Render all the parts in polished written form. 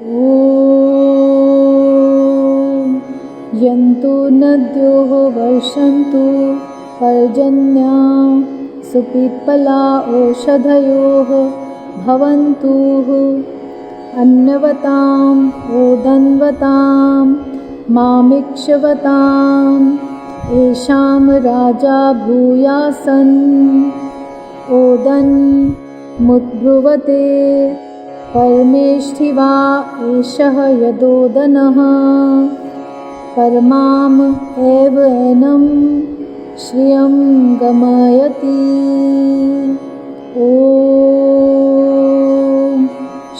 ॐ यन्तु नद्योः वर्षन्तु पर्जन्यां सुपिप्पला ओषधयोः भवन्तु अन्नवताम् ओदन्वतां मामिक्षवताम् येषां राजा भूयासन् ओदन् मुद्ब्रुवते परमेष्ठिवा एषः यदोदनः परमाम् एव एनं श्रियं गमयति। ॐ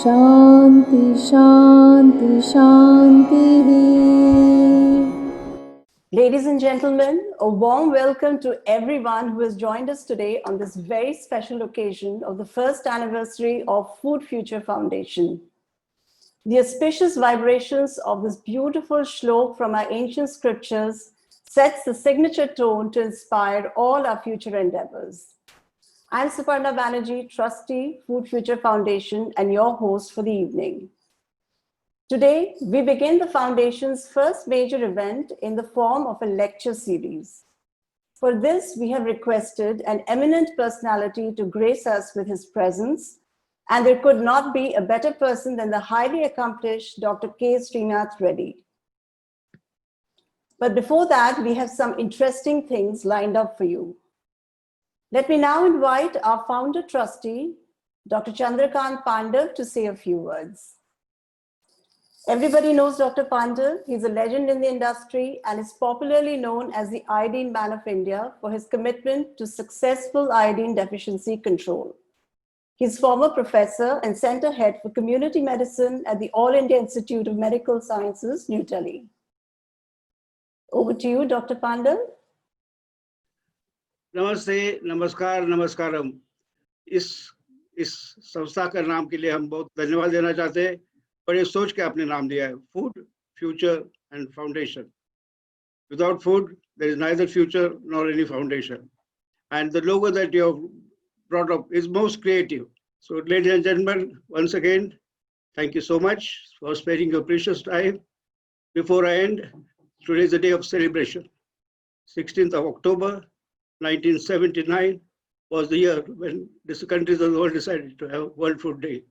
शान्ति शान्ति शान्तिः। Ladies and gentlemen, a warm welcome to everyone who has joined us today on this very special occasion of the first anniversary of Food Future Foundation. The auspicious vibrations of this beautiful shlok from our ancient scriptures sets the signature tone to inspire all our future endeavors. I'm Suparna Banerjee, Trustee, Food Future Foundation, and your host for the evening. Today, we begin the Foundation's first major event in the form of a lecture series. For this, we have requested an eminent personality to grace us with his presence, and there could not be a better person than the highly accomplished Dr. K. Srinath Reddy. But before that, we have some interesting things lined up for you. Let me now invite our founder trustee, Dr. Chandrakant Pandav, to say a few words. Everybody knows Dr. Pandav. He's a legend in the industry and is popularly known as the Iodine Man of India for his commitment to successful iodine deficiency control. He's former professor and center head for community medicine at the All India Institute of Medical Sciences, New Delhi. Over to you, Dr. Pandav. नमस्ते, नमस्कार, नमस्कारम। इस संस्था का नाम के लिए हम बहुत धन्यवाद देना चाहते हैं और ये सोच के आपने नाम दिया है food future and foundation. Without food, there is neither future nor any foundation. And the logo that you have brought up is most creative. So, ladies and gentlemen, once again, thank you so much for sparing your precious time. Before I end, today is the day of celebration. 16th of October, 1979 was the year when this countries of the world decided to have World Food Day.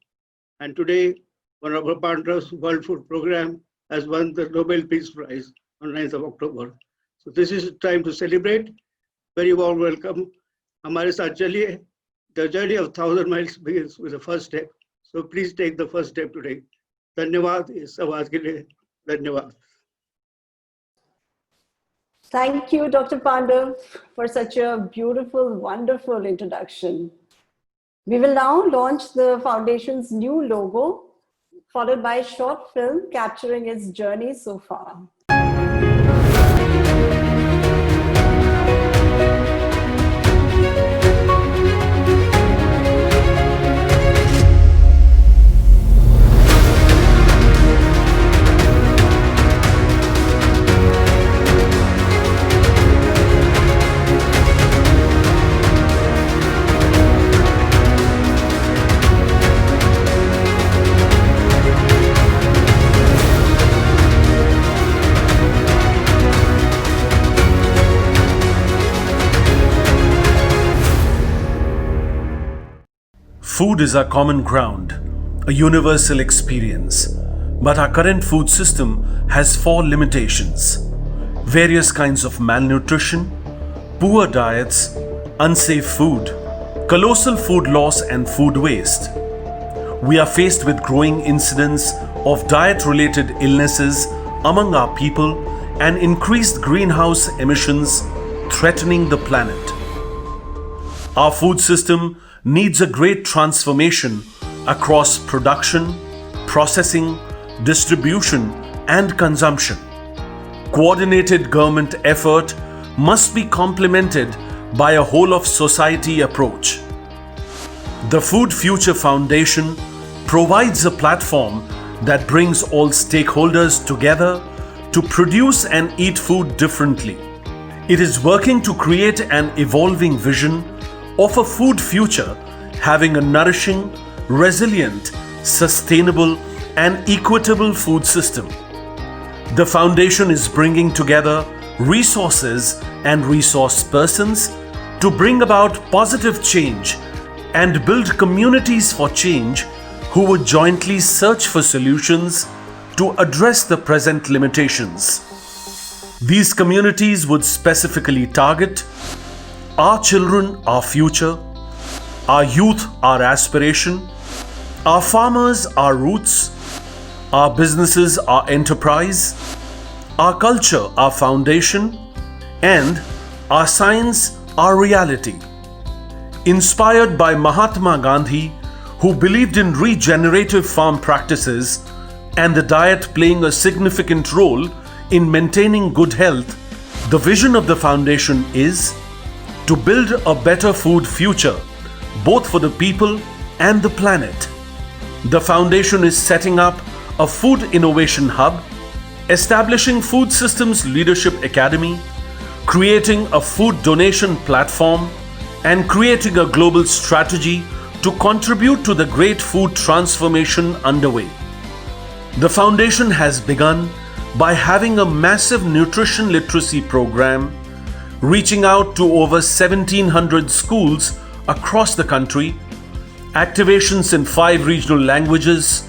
And today, one of our partners, World Food Program, has won the Nobel Peace Prize on 9th of October. So this is time to celebrate. Very warm welcome. हमारे साथ चलिए. The journey of 1,000 miles begins with the first step. So please take the first step today. धन्यवाद इस आवाज के लिए. धन्यवाद. Thank you, Dr. Pandav, for such a beautiful, wonderful introduction. We will now launch the Foundation's new logo, followed by a short film capturing its journey so far. Food is our common ground, a universal experience. But our current food system has 4 limitations: various kinds of malnutrition, poor diets, unsafe food, colossal food loss, and food waste. We are faced with growing incidence of diet-related illnesses among our people and increased greenhouse emissions threatening the planet. Our food system needs a great transformation across production, processing, distribution, and consumption. Coordinated government effort must be complemented by a whole of society approach. The Food Future Foundation provides a platform that brings all stakeholders together to produce and eat food differently. It is working to create an evolving vision of a food future having a nourishing, resilient, sustainable, an equitable food system. The foundation is bringing together resources and resource persons to bring about positive change and build communities for change who would jointly search for solutions to address the present limitations. These communities would specifically target our children, our future, our youth, our aspiration, our farmers, our roots, our businesses, our enterprise, our culture, our foundation, and our science, our reality. Inspired by Mahatma Gandhi, who believed in regenerative farm practices and the diet playing a significant role in maintaining good health, the vision of the foundation is to build a better food future, both for the people and the planet. The foundation is setting up a food innovation hub, establishing Food Systems Leadership Academy, creating a food donation platform, and creating a global strategy to contribute to the great food transformation underway. The foundation has begun by having a massive nutrition literacy program, reaching out to over 1,700 schools across the country, activations in 5 regional languages,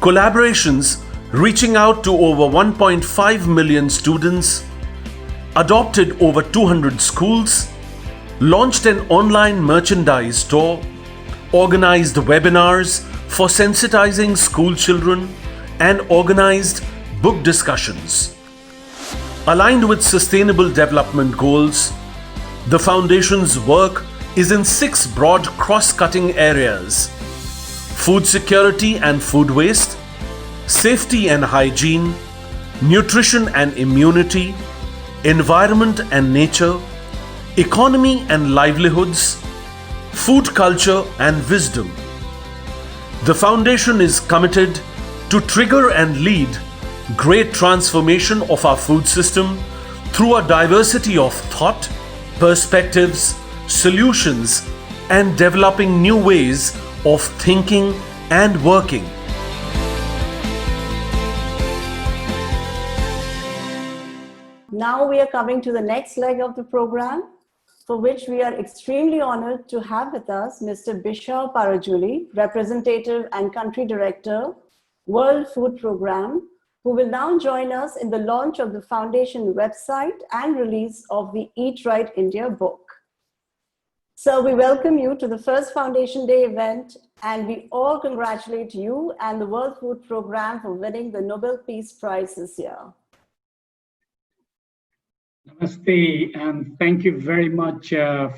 collaborations reaching out to over 1.5 million students, adopted over 200 schools, launched an online merchandise store, organized webinars for sensitizing school children, and organized book discussions. Aligned with Sustainable Development Goals, the Foundation's work is in 6 broad cross-cutting areas: food security and food waste, safety and hygiene, nutrition and immunity, environment and nature, economy and livelihoods, food culture and wisdom. The foundation is committed to trigger and lead great transformation of our food system through a diversity of thought, perspectives, solutions, and developing new ways of thinking and working. Now we are coming to the next leg of the program, for which we are extremely honored to have with us Mr. Bishal Parajuli, Representative and Country Director, World Food Programme, who will now join us in the launch of the Foundation website and release of the Eat Right India book. So we welcome you to the first Foundation Day event, and we all congratulate you and the World Food Programme for winning the Nobel Peace Prize this year. Namaste, and thank you very much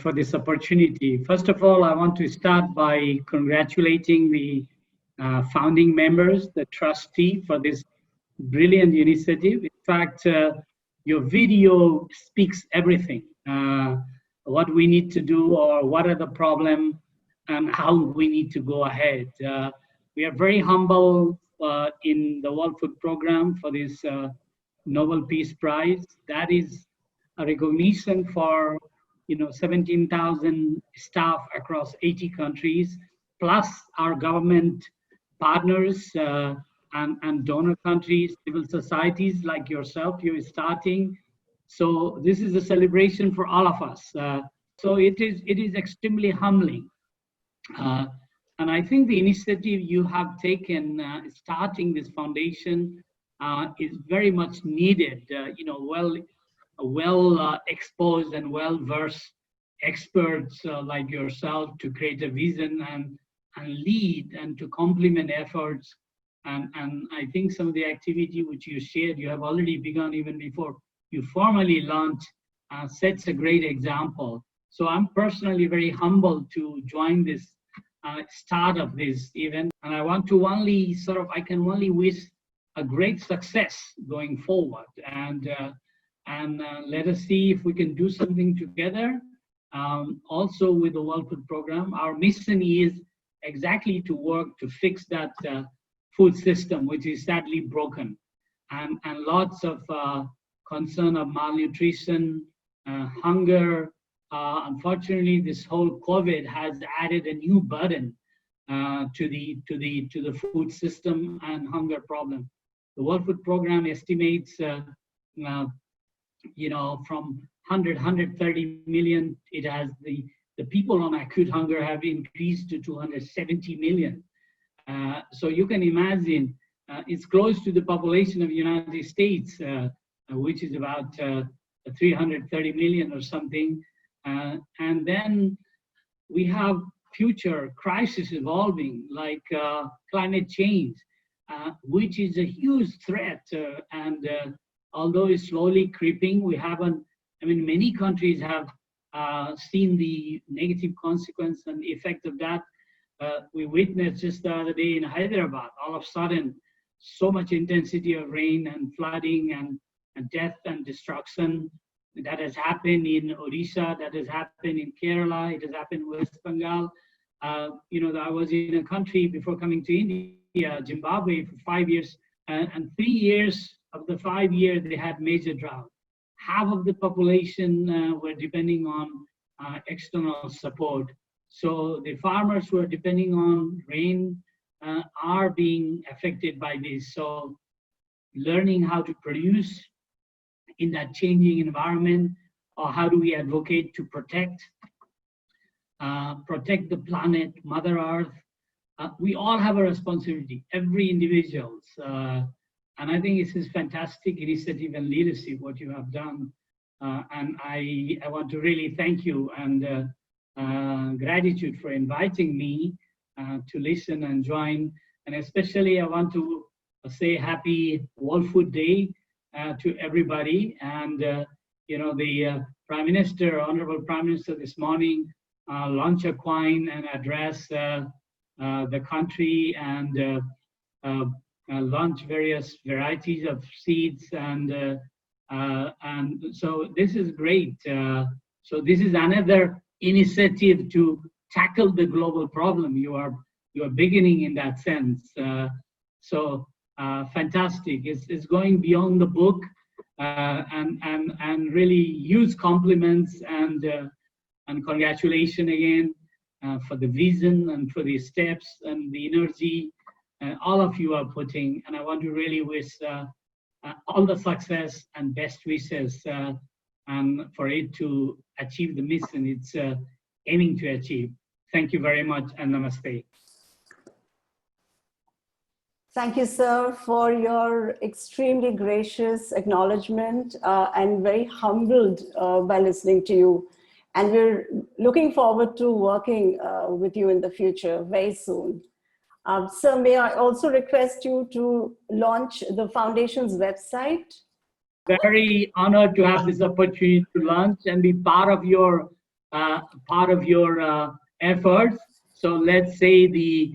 for this opportunity. First of all, I want to start by congratulating the founding members, the trustee, for this brilliant initiative. In fact, your video speaks everything. What we need to do, or what are the problems, and how we need to go ahead. We are very humble in the World Food Programme for this Nobel Peace Prize. That is a recognition for 17,000 staff across 80 countries, plus our government partners and donor countries, civil societies like yourself. You're starting. So this is a celebration for all of us. So it is extremely humbling. And I think the initiative you have taken, starting this foundation, is very much needed. Well exposed and well-versed experts like yourself to create a vision and lead and to complement efforts. And I think some of the activity which you shared, you have already begun even before you formally launch, sets a great example. So I'm personally very humbled to join this start of this event. And I want to I can only wish a great success going forward. And let us see if we can do something together. Also with the World Food Programme, our mission is exactly to work to fix that food system, which is sadly broken, and lots of concern of malnutrition, hunger. Unfortunately, this whole COVID has added a new burden to the food system and hunger problem. The World Food Program estimates, from 130 million, it has the people on acute hunger have increased to 270 million. So you can imagine it's close to the population of the United States, which is about 330 million or something. And then we have future crises evolving, like climate change, which is a huge threat. And although it's slowly creeping, we haven't, many countries have seen the negative consequence and effect of that. We witnessed just the other day in Hyderabad, all of a sudden, so much intensity of rain and flooding and death and destruction. That has happened in Odisha, that has happened in Kerala, it has happened in West Bengal. I was in a country before coming to India, Zimbabwe, for 5 years, and 3 years of the 5 years they had major drought. Half of the population were depending on external support. So the farmers who are depending on rain are being affected by this. So learning how to produce in that changing environment, or how do we advocate to protect the planet, Mother Earth. We all have a responsibility, every individual. And I think this is fantastic initiative and leadership, what you have done. And I want to really thank you and gratitude for inviting me to listen and join. And especially I want to say happy World Food Day to everybody. And the Prime Minister, Honorable Prime Minister this morning launched a coin and address the country and launch various varieties of seeds and so this is great. So this is another initiative to tackle the global problem. You are beginning in that sense. So fantastic. It's going beyond the book and really huge compliments and congratulations again for the vision and for the steps and the energy all of you are putting. And I want to really wish all the success and best wishes and for it to achieve the mission it's aiming to achieve. Thank you very much and namaste. Thank you, sir, for your extremely gracious acknowledgement and very humbled by listening to you. And we're looking forward to working with you in the future very soon. Sir, may I also request you to launch the foundation's website? Very honored to have this opportunity to launch and be part of your efforts. So let's say the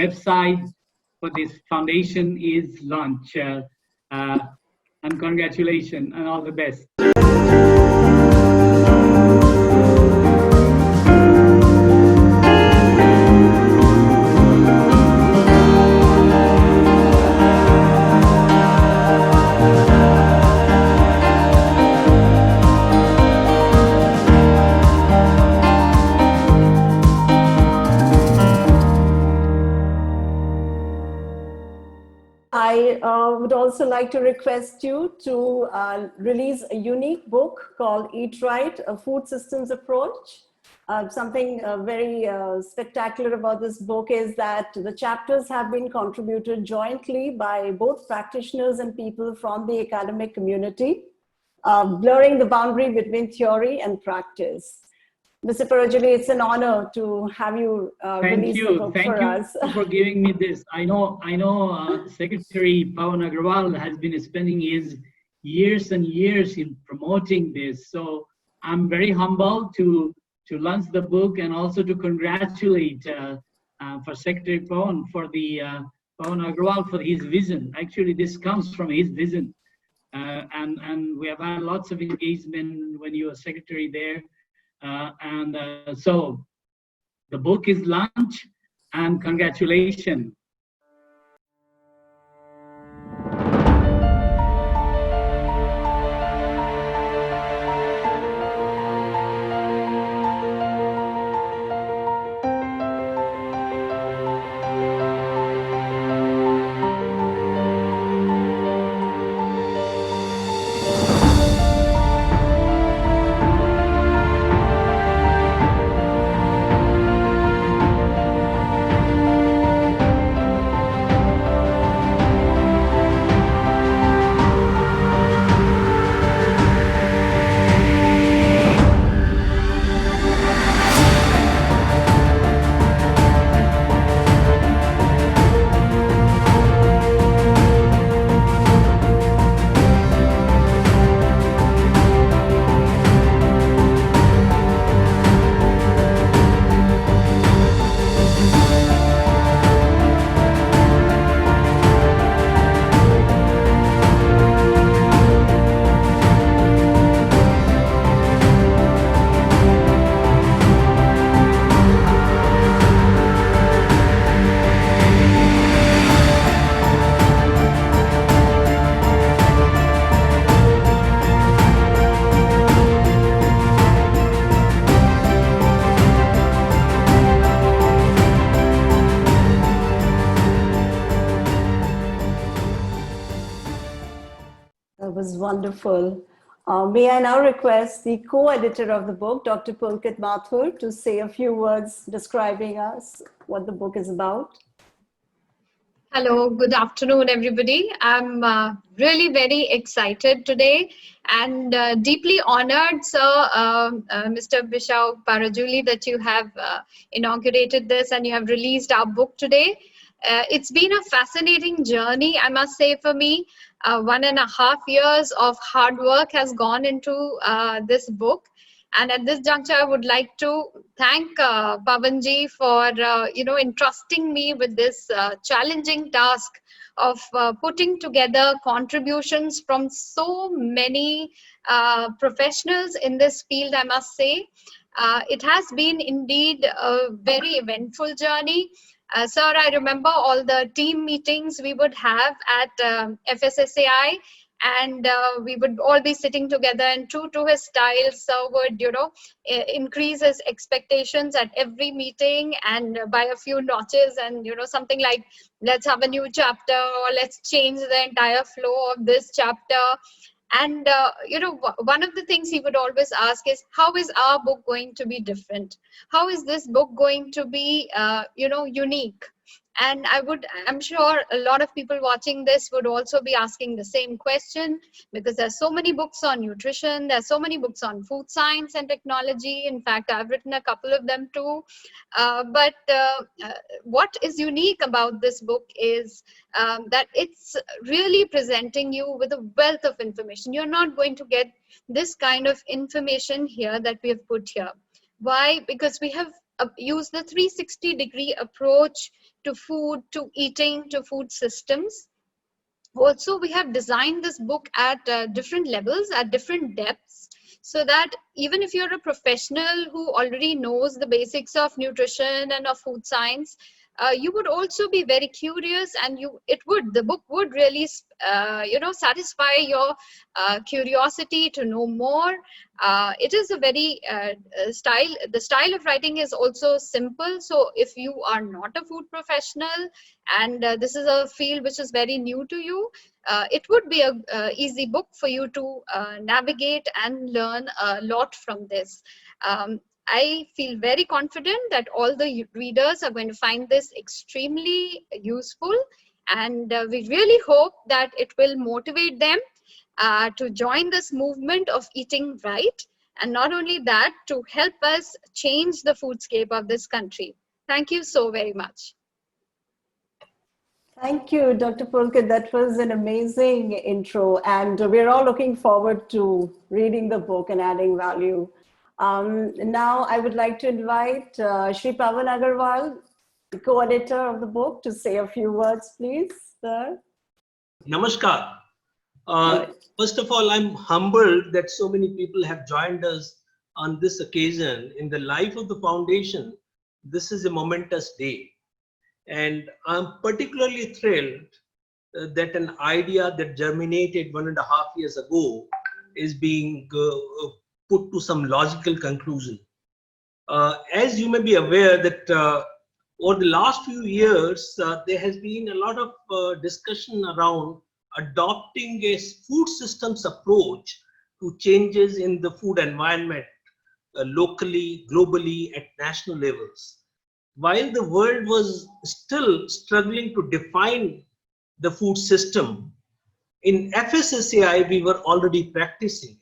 website for this foundation is launched. And congratulations and all the best. I would also like to request you to release a unique book called Eat Right, A Food Systems Approach. Something very spectacular about this book is that the chapters have been contributed jointly by both practitioners and people from the academic community, blurring the boundary between theory and practice. Mr. Parajuli, it's an honor to have you release the book for us. Thank you for giving me this. I know Secretary Pawan Agrawal has been spending his years and years in promoting this. So I'm very humble to launch the book and also to congratulate for Secretary Pawan for the Pawan Agrawal for his vision. Actually, this comes from his vision. And we have had lots of engagement when you were secretary there. So the book is launched and congratulations. wonderful. May I now request the co-editor of the book, Dr. Pulkit Mathur, to say a few words describing us what the book is about. Hello, good afternoon, everybody. I'm really very excited today and deeply honored, sir, Mr. Bishau Parajuli, that you have inaugurated this and you have released our book today. It's been a fascinating journey, I must say, for me. 1.5 years of hard work has gone into this book. And at this juncture, I would like to thank Pavanji for, entrusting me with this challenging task of putting together contributions from so many professionals in this field, I must say. It has been indeed a very eventful journey. Sir, I remember all the team meetings we would have at FSSAI, and we would all be sitting together, and true to his style, sir would, increase his expectations at every meeting and by a few notches, and, something like, let's have a new chapter, or let's change the entire flow of this chapter. And, one of the things he would always ask is, how is our book going to be different? How is this book going to be, unique? And I'm sure a lot of people watching this would also be asking the same question, because there's so many books on nutrition, there's so many books on food science and technology. In fact, I've written a couple of them too. But what is unique about this book is that it's really presenting you with a wealth of information. You're not going to get this kind of information here that we have put here. Why? Because we have used the 360-degree approach to food, to eating, to food systems. Also, we have designed this book at different levels, at different depths, so that even if you're a professional who already knows the basics of nutrition and of food science, you would also be very curious, and the book would really, satisfy your curiosity to know more. It is a very the style of writing is also simple. So if you are not a food professional and this is a field which is very new to you, it would be a easy book for you to navigate and learn a lot from this. I feel very confident that all the readers are going to find this extremely useful, and we really hope that it will motivate them to join this movement of eating right, and not only that, to help us change the foodscape of this country. Thank you so very much. Thank you, Dr. Pulkit. That was an amazing intro, and we're all looking forward to reading the book and adding value. Now I would like to invite Shri Pavan Agarwal, the co-editor of the book, to say a few words, please, sir. Namaskar. First of all, I'm humbled that so many people have joined us on this occasion. In the life of the foundation, this is a momentous day. And I'm particularly thrilled that an idea that germinated 1.5 years ago is being put to some logical conclusion. As you may be aware that over the last few years, there has been a lot of discussion around adopting a food systems approach to changes in the food environment locally, globally, at national levels. While the world was still struggling to define the food system, in FSSAI we were already practicing.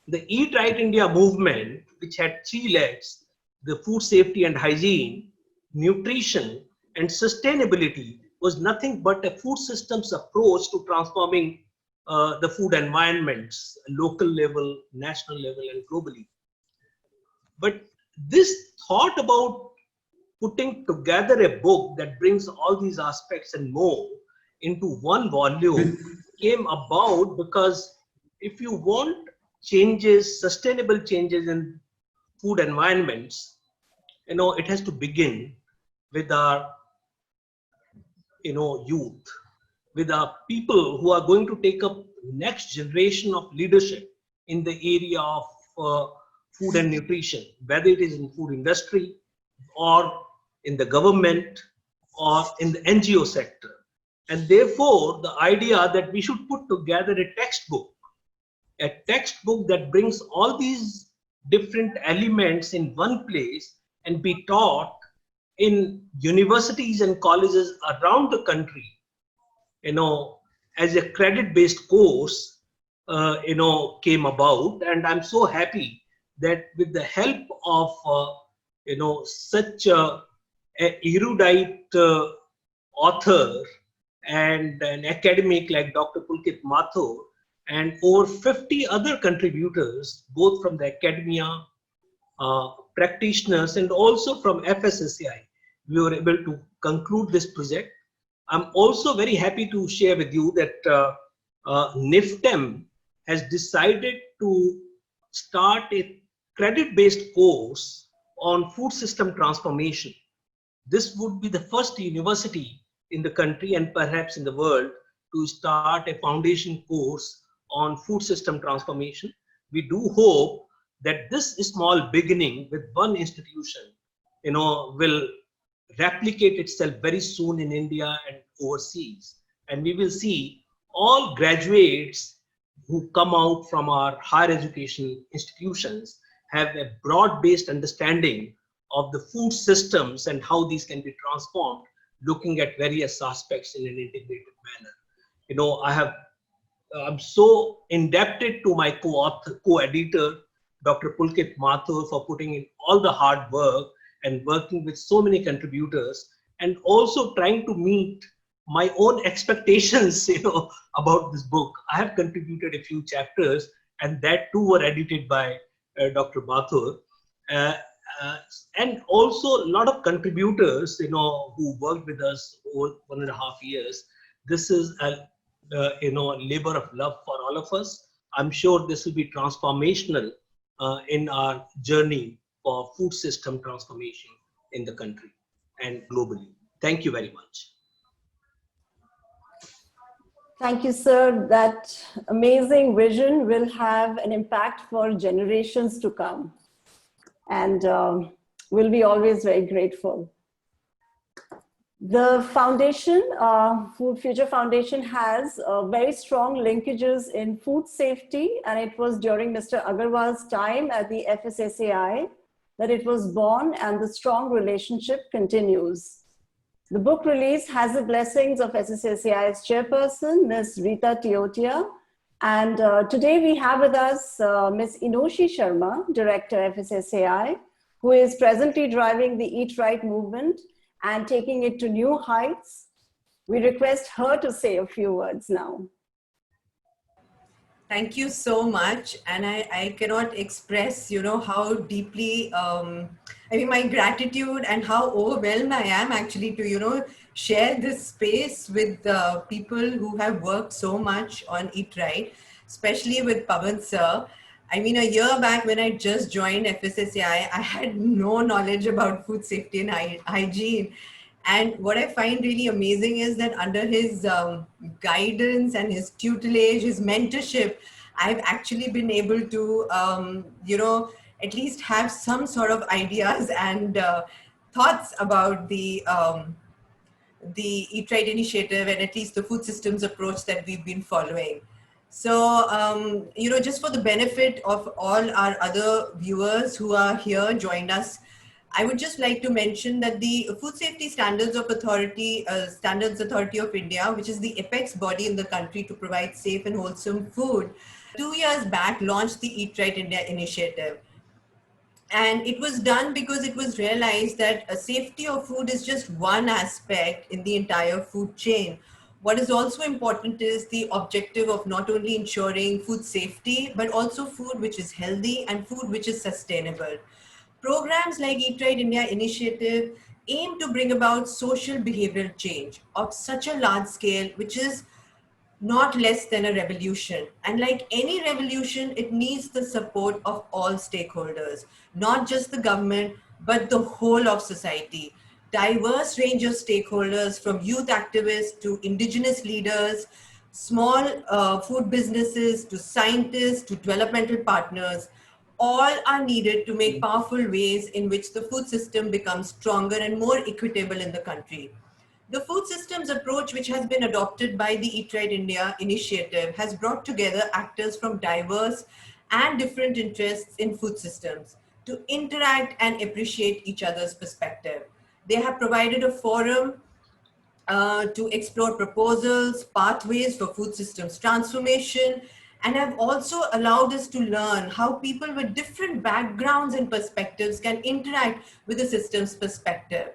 The Eat Right India movement, which had 3 legs, the food safety and hygiene, nutrition, and sustainability, was nothing but a food systems approach to transforming the food environments, local level, national level, and globally. But this thought about putting together a book that brings all these aspects and more into one volume came about because if you want changes, sustainable changes in food environments, it has to begin with our, youth, with our people who are going to take up next generation of leadership in the area of food and nutrition, whether it is in food industry or in the government or in the NGO sector. And therefore, the idea that we should put together a textbook a textbook that brings all these different elements in one place and be taught in universities and colleges around the country, as a credit-based course, came about. And I'm so happy that with the help of, such a erudite author and an academic like Dr. Pulkit Mathur and over 50 other contributors, both from the academia, practitioners, and also from FSSAI, we were able to conclude this project. I'm also very happy to share with you that NIFTEM has decided to start a credit-based course on food system transformation. This would be the first university in the country and perhaps in the world to start a foundation course on food system transformation. We do hope that this small beginning with one institution, will replicate itself very soon in India and overseas. And we will see all graduates who come out from our higher education institutions have a broad-based understanding of the food systems and how these can be transformed, looking at various aspects in an integrated manner. I'm so indebted to my co-editor, Dr. Pulkit Mathur, for putting in all the hard work and working with so many contributors, and also trying to meet my own expectations, about this book. I have contributed a few chapters, and that too were edited by Dr. Mathur. And also a lot of contributors, who worked with us over 1.5 years. This is a labor of love for all of us. I'm sure this will be transformational in our journey for food system transformation in the country and globally. Thank you very much. Thank you, sir. That amazing vision will have an impact for generations to come. And we'll be always very grateful. The foundation, Food Future Foundation, has very strong linkages in food safety, and it was during Mr. Agarwal's time at the FSSAI that it was born, and the strong relationship continues. The book release has the blessings of FSSAI's chairperson, Ms. Rita Tiotia, and today we have with us Ms. Inoshi Sharma, Director FSSAI, who is presently driving the Eat Right movement and taking it to new heights. We request her to say a few words now. Thank you so much. And I cannot express, how deeply, my gratitude and how overwhelmed I am actually to, share this space with people who have worked so much on Eat Right, especially with Pawan sir. A year back when I just joined FSSAI, I had no knowledge about food safety and hygiene. And what I find really amazing is that under his guidance and his tutelage, his mentorship, I've actually been able to, at least have some sort of ideas and thoughts about the Eat Right initiative and at least the food systems approach that we've been following. So, just for the benefit of all our other viewers who are here, joined us, I would just like to mention that the Food Safety Standards Authority of India, which is the apex body in the country to provide safe and wholesome food, 2 years back launched the Eat Right India initiative. And it was done because it was realized that safety of food is just one aspect in the entire food chain. What is also important is the objective of not only ensuring food safety, but also food which is healthy and food which is sustainable. Programs like Eat Right India initiative aim to bring about social behavioral change of such a large scale, which is not less than a revolution. And like any revolution, it needs the support of all stakeholders, not just the government, but the whole of society. Diverse range of stakeholders, from youth activists to indigenous leaders, small food businesses to scientists to developmental partners, all are needed to make powerful ways in which the food system becomes stronger and more equitable in the country. The food systems approach, which has been adopted by the Eat Right India initiative, has brought together actors from diverse and different interests in food systems to interact and appreciate each other's perspective. They have provided a forum to explore proposals, pathways for food systems transformation, and have also allowed us to learn how people with different backgrounds and perspectives can interact with the system's perspective.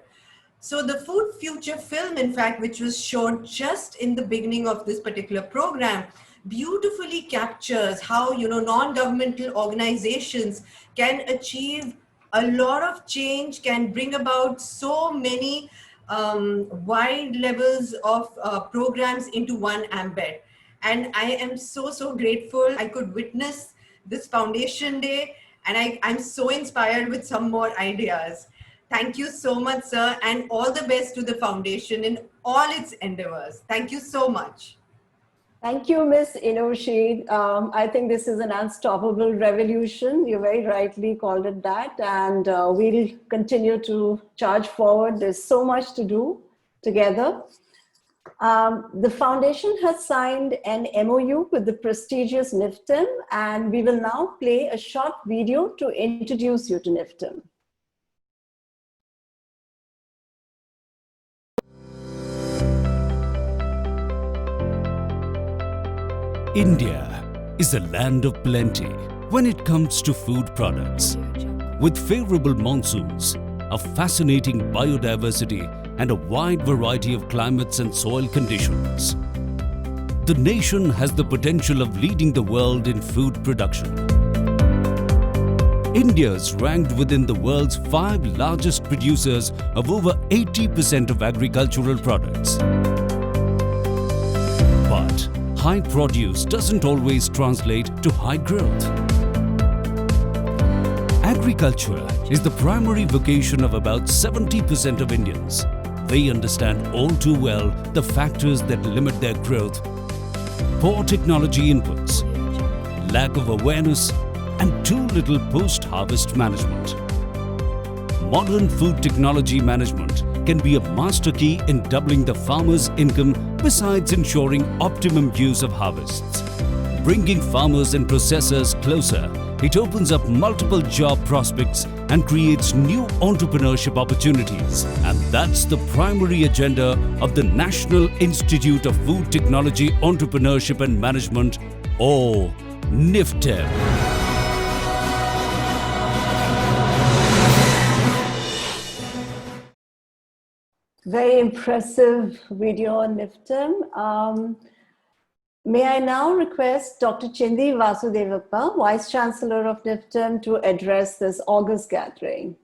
So the Food Future film, in fact, which was shown just in the beginning of this particular program, beautifully captures how, you know, non-governmental organizations can achieve a lot of change, can bring about so many wide levels of programs into one ambit. And I am so grateful I could witness this Foundation Day, and I'm so inspired with some more ideas. Thank you so much, sir, and all the best to the foundation in all its endeavors. Thank you so much. Thank you, Ms. Inoshi. I think this is an unstoppable revolution. You very rightly called it that. And we'll continue to charge forward. There's so much to do together. The foundation has signed an MOU with the prestigious NIFTEM, and we will now play a short video to introduce you to NIFTEM. India is a land of plenty when it comes to food products. With favorable monsoons, a fascinating biodiversity, and a wide variety of climates and soil conditions, the nation has the potential of leading the world in food production. India is ranked within the world's 5 largest producers of over 80% of agricultural products. But high produce doesn't always translate to high growth. Agriculture is the primary vocation of about 70% of Indians. They understand all too well the factors that limit their growth: poor technology inputs, lack of awareness, and too little post-harvest management. Modern food technology management can be a master key in doubling the farmer's income, besides ensuring optimum use of harvests. Bringing farmers and processors closer, it opens up multiple job prospects and creates new entrepreneurship opportunities. And that's the primary agenda of the National Institute of Food Technology Entrepreneurship and Management, or NIFTEM. Very impressive video on NIFTEM. May I now request Dr. Chindi Vasudevappa, Vice Chancellor of NIFTEM, to address this August gathering.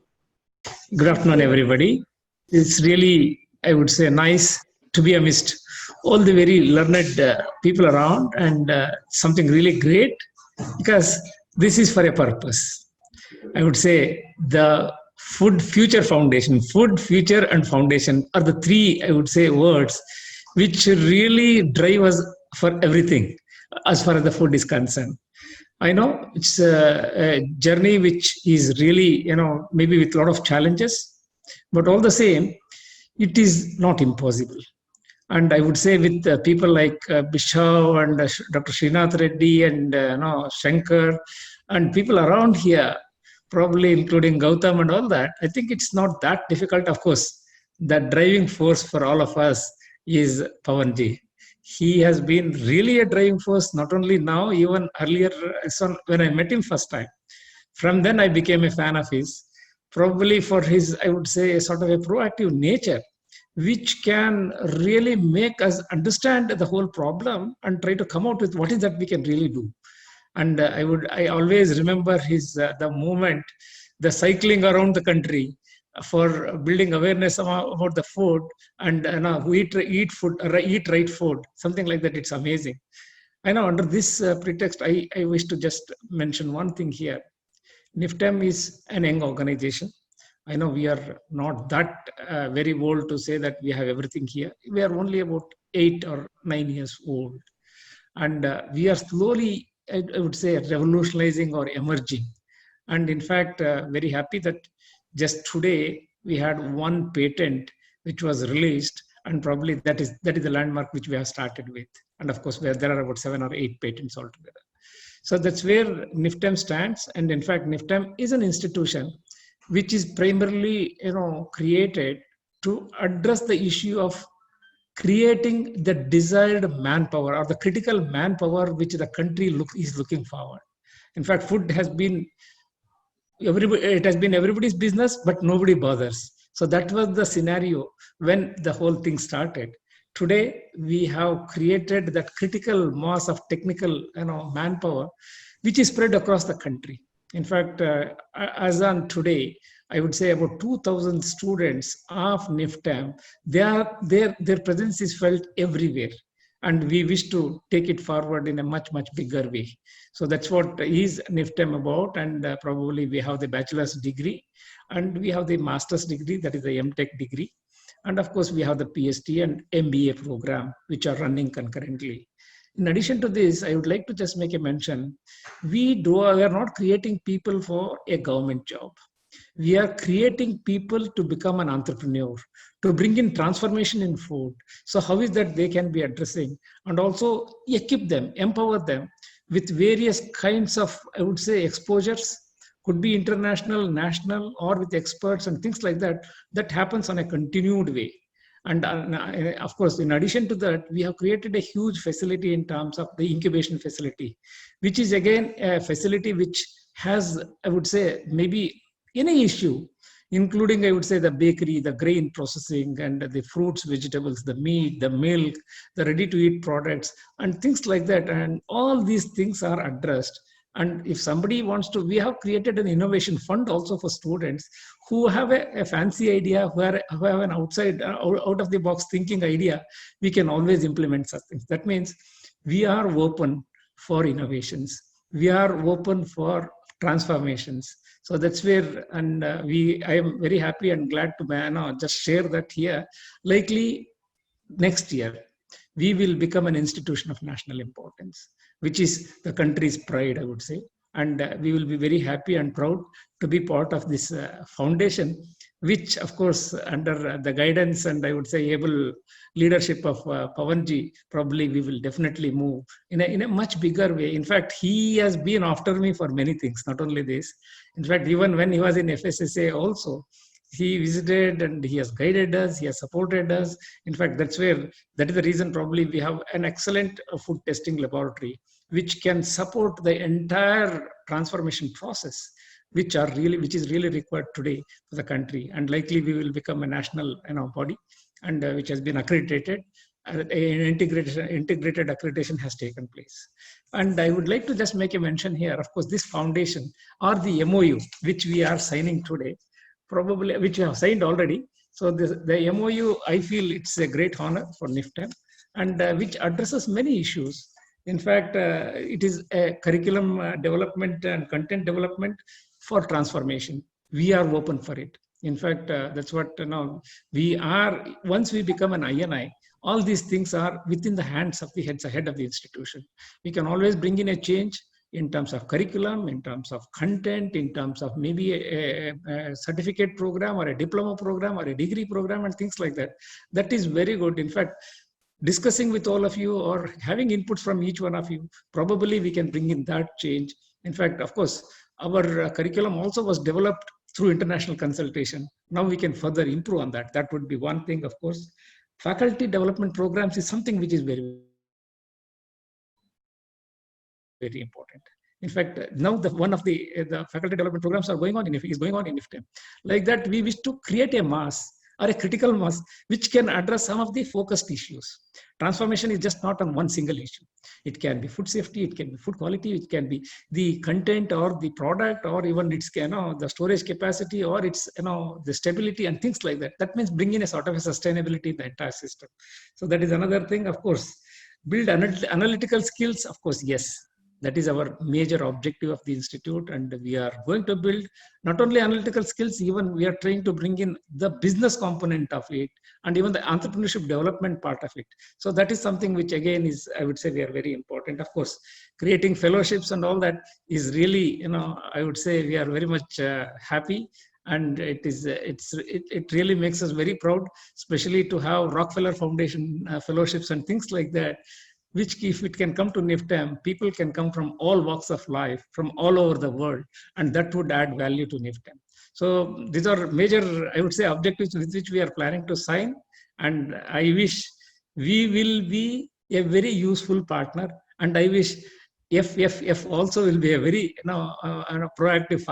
Good afternoon, everybody. It's really, I would say, nice to be amidst all the very learned people around, and something really great, because this is for a purpose. I would say the Food Future Foundation, Food Future and Foundation are the 3, I would say, words which really drive us for everything as far as the food is concerned. I know it's a journey which is really, maybe with a lot of challenges, but all the same, it is not impossible. And I would say with people like Bishau and Dr. Srinath Reddy and Shankar and people around here, probably including Gautam and all that, I think it's not that difficult. Of course, the driving force for all of us is Pawanji. He has been really a driving force, not only now, even earlier when I met him first time. From then I became a fan of his, probably for his, I would say, sort of a proactive nature, which can really make us understand the whole problem and try to come out with what is that we can really do. And I always remember his the movement, the cycling around the country for building awareness about the food and eat right food, something like that. It's amazing. I know under this pretext, I wish to just mention one thing here. NIFTEM is an young organization. I know we are not that very old to say that we have everything here. We are only about 8 or 9 years old. And we are slowly, I would say, revolutionizing or emerging. And in fact, very happy that just today we had one patent which was released And probably that is the landmark which we have started with. And of course, there are about 7 or 8 patents altogether. So that's where NIFTEM stands. And in fact, NIFTEM is an institution which is primarily, created to address the issue of creating the desired manpower or the critical manpower which the country is looking forward. In fact, food has been everybody's business, but nobody bothers. So that was the scenario when the whole thing started. Today, we have created that critical mass of technical manpower, which is spread across the country. In fact, as on today, I would say about 2,000 students of NIFTEM, their presence is felt everywhere. And we wish to take it forward in a much, much bigger way. So that's what is NIFTEM about. And probably we have the bachelor's degree and we have the master's degree, that is the MTech degree. And of course, we have the PhD and MBA program, which are running concurrently. In addition to this, I would like to just make a mention. We are not creating people for a government job. We are creating people to become an entrepreneur, to bring in transformation in food. So how is that they can be addressing and also equip them, empower them with various kinds of, I would say, exposures, could be international, national, or with experts and things like that. That happens on a continued way. And of course, in addition to that, we have created a huge facility in terms of the incubation facility, which is again a facility which has, I would say, maybe any issue, including, I would say, the bakery, the grain processing, and the fruits, vegetables, the meat, the milk, the ready-to-eat products, and things like that. And all these things are addressed. And if somebody wants to, we have created an innovation fund also for students who have a fancy idea, who have an outside, out of the box thinking idea. We can always implement such things. That means we are open for innovations. We are open for transformations. So that's where, and I am very happy and glad to just share that here. Likely next year, we will become an institution of national importance, which is the country's pride, I would say. And we will be very happy and proud to be part of this foundation, which of course under the guidance and I would say able leadership of Pawanji, probably we will definitely move in a much bigger way. In fact, he has been after me for many things, not only this. In fact, even when he was in FSSA also, he visited and he has guided us, he has supported us. In fact, that is the reason probably we have an excellent food testing laboratory, which can support the entire transformation process, which is really required today for the country. And likely we will become a national body, and which has been accredited. An integrated accreditation has taken place. And I would like to just make a mention here, of course, this foundation or the MOU, which we are signing today, probably, which we have signed already. So the MOU, I feel it's a great honor for NIFTEM, and which addresses many issues. In fact, it is a curriculum development and content development for transformation. We are open for it. In fact, that's what we are. Once we become an INI, all these things are within the hands of the head of the institution. We can always bring in a change in terms of curriculum, in terms of content, in terms of maybe a certificate program or a diploma program or a degree program and things like that. That is very good. In fact, discussing with all of you or having inputs from each one of you, probably we can bring in that change. In fact, of course, our curriculum also was developed through international consultation. Now we can further improve on that. That would be one thing, of course. Faculty development programs is something which is very, very important. In fact, now one of the faculty development programs is going on in NIFTEM. Like that, we wish to create a mass or a critical mass which can address some of the focused issues. Transformation is just not on one single issue. It can be food safety, it can be food quality, it can be the content or the product, or even its the storage capacity, or its the stability and things like that. That means bringing a sort of a sustainability in the entire system. So that is another thing. Of course, build analytical skills. Of course, yes. That is our major objective of the institute, and we are going to build not only analytical skills, even we are trying to bring in the business component of it and even the entrepreneurship development part of it. So that is something which again is, I would say, we are very important. Of course, creating fellowships and all that is really, I would say we are very much happy, And it really makes us very proud, especially to have Rockefeller Foundation fellowships and things like that, which if it can come to NIFTAM, people can come from all walks of life, from all over the world, and that would add value to NIFTAM. So these are major, I would say, objectives with which we are planning to sign. And I wish we will be a very useful partner. And I wish FFF also will be a very proactive,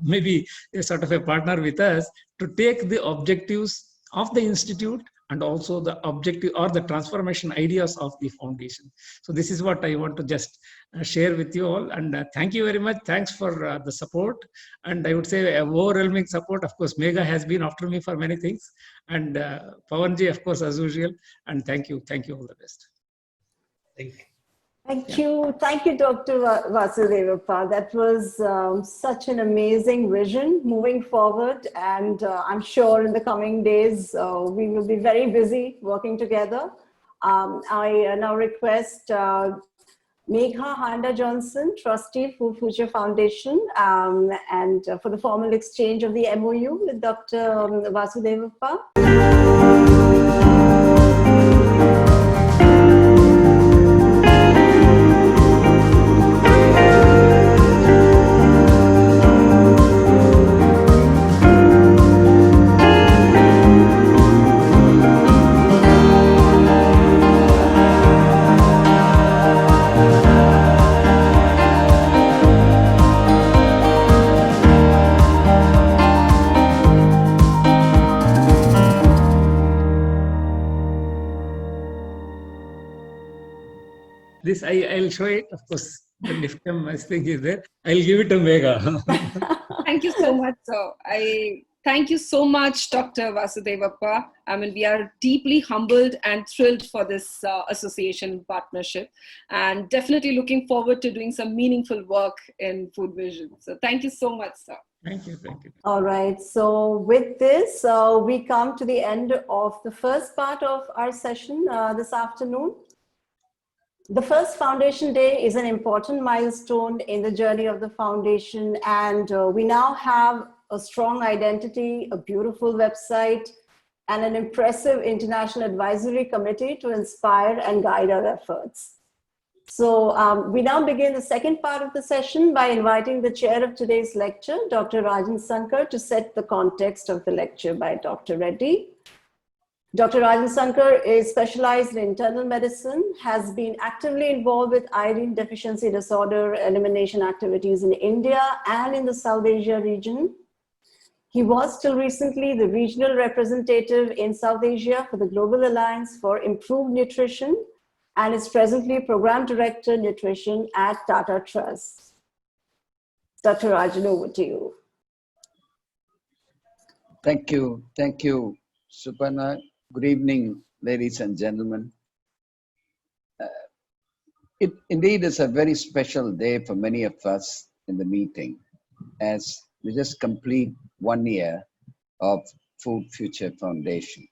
maybe a sort of a partner with us to take the objectives of the institute and also the objective or the transformation ideas of the foundation. So this is what I want to just share with you all. And thank you very much. Thanks for the support. And I would say overwhelming support. Of course, Megha has been after me for many things. And Pawanji, of course, as usual. And thank you. Thank you. All the best. Thank you. Thank you. Thank you, Dr. Vasudevappa. That was such an amazing vision moving forward. And I'm sure in the coming days, we will be very busy working together. I now request Megha Handa Johnson, Trustee, Food Future Foundation, and for the formal exchange of the MOU with Dr. Vasudevappa. This I'll show it. Of course, the NIFTAM thing is there. I'll give it to Megha. Thank you so much, sir. Thank you so much, Dr. Vasudevappa. I mean, we are deeply humbled and thrilled for this association partnership, and definitely looking forward to doing some meaningful work in Food Vision. So thank you so much, sir. Thank you. Thank you. All right. So with this, we come to the end of the first part of our session this afternoon. The first Foundation Day is an important milestone in the journey of the foundation, and we now have a strong identity, a beautiful website, and an impressive international advisory committee to inspire and guide our efforts. So we now begin the second part of the session by inviting the chair of today's lecture, Dr. Rajan Sankar, to set the context of the lecture by Dr. Reddy. Dr. Rajan Sankar is specialized in internal medicine, has been actively involved with iodine deficiency disorder elimination activities in India and in the South Asia region. He was till recently the regional representative in South Asia for the Global Alliance for Improved Nutrition and is presently Program Director Nutrition at Tata Trust. Dr. Rajan, over to you. Thank you. Thank you, Suparna. Good evening, ladies and gentlemen. It indeed is a very special day for many of us in the meeting, as we just complete 1 year of Food Future Foundation.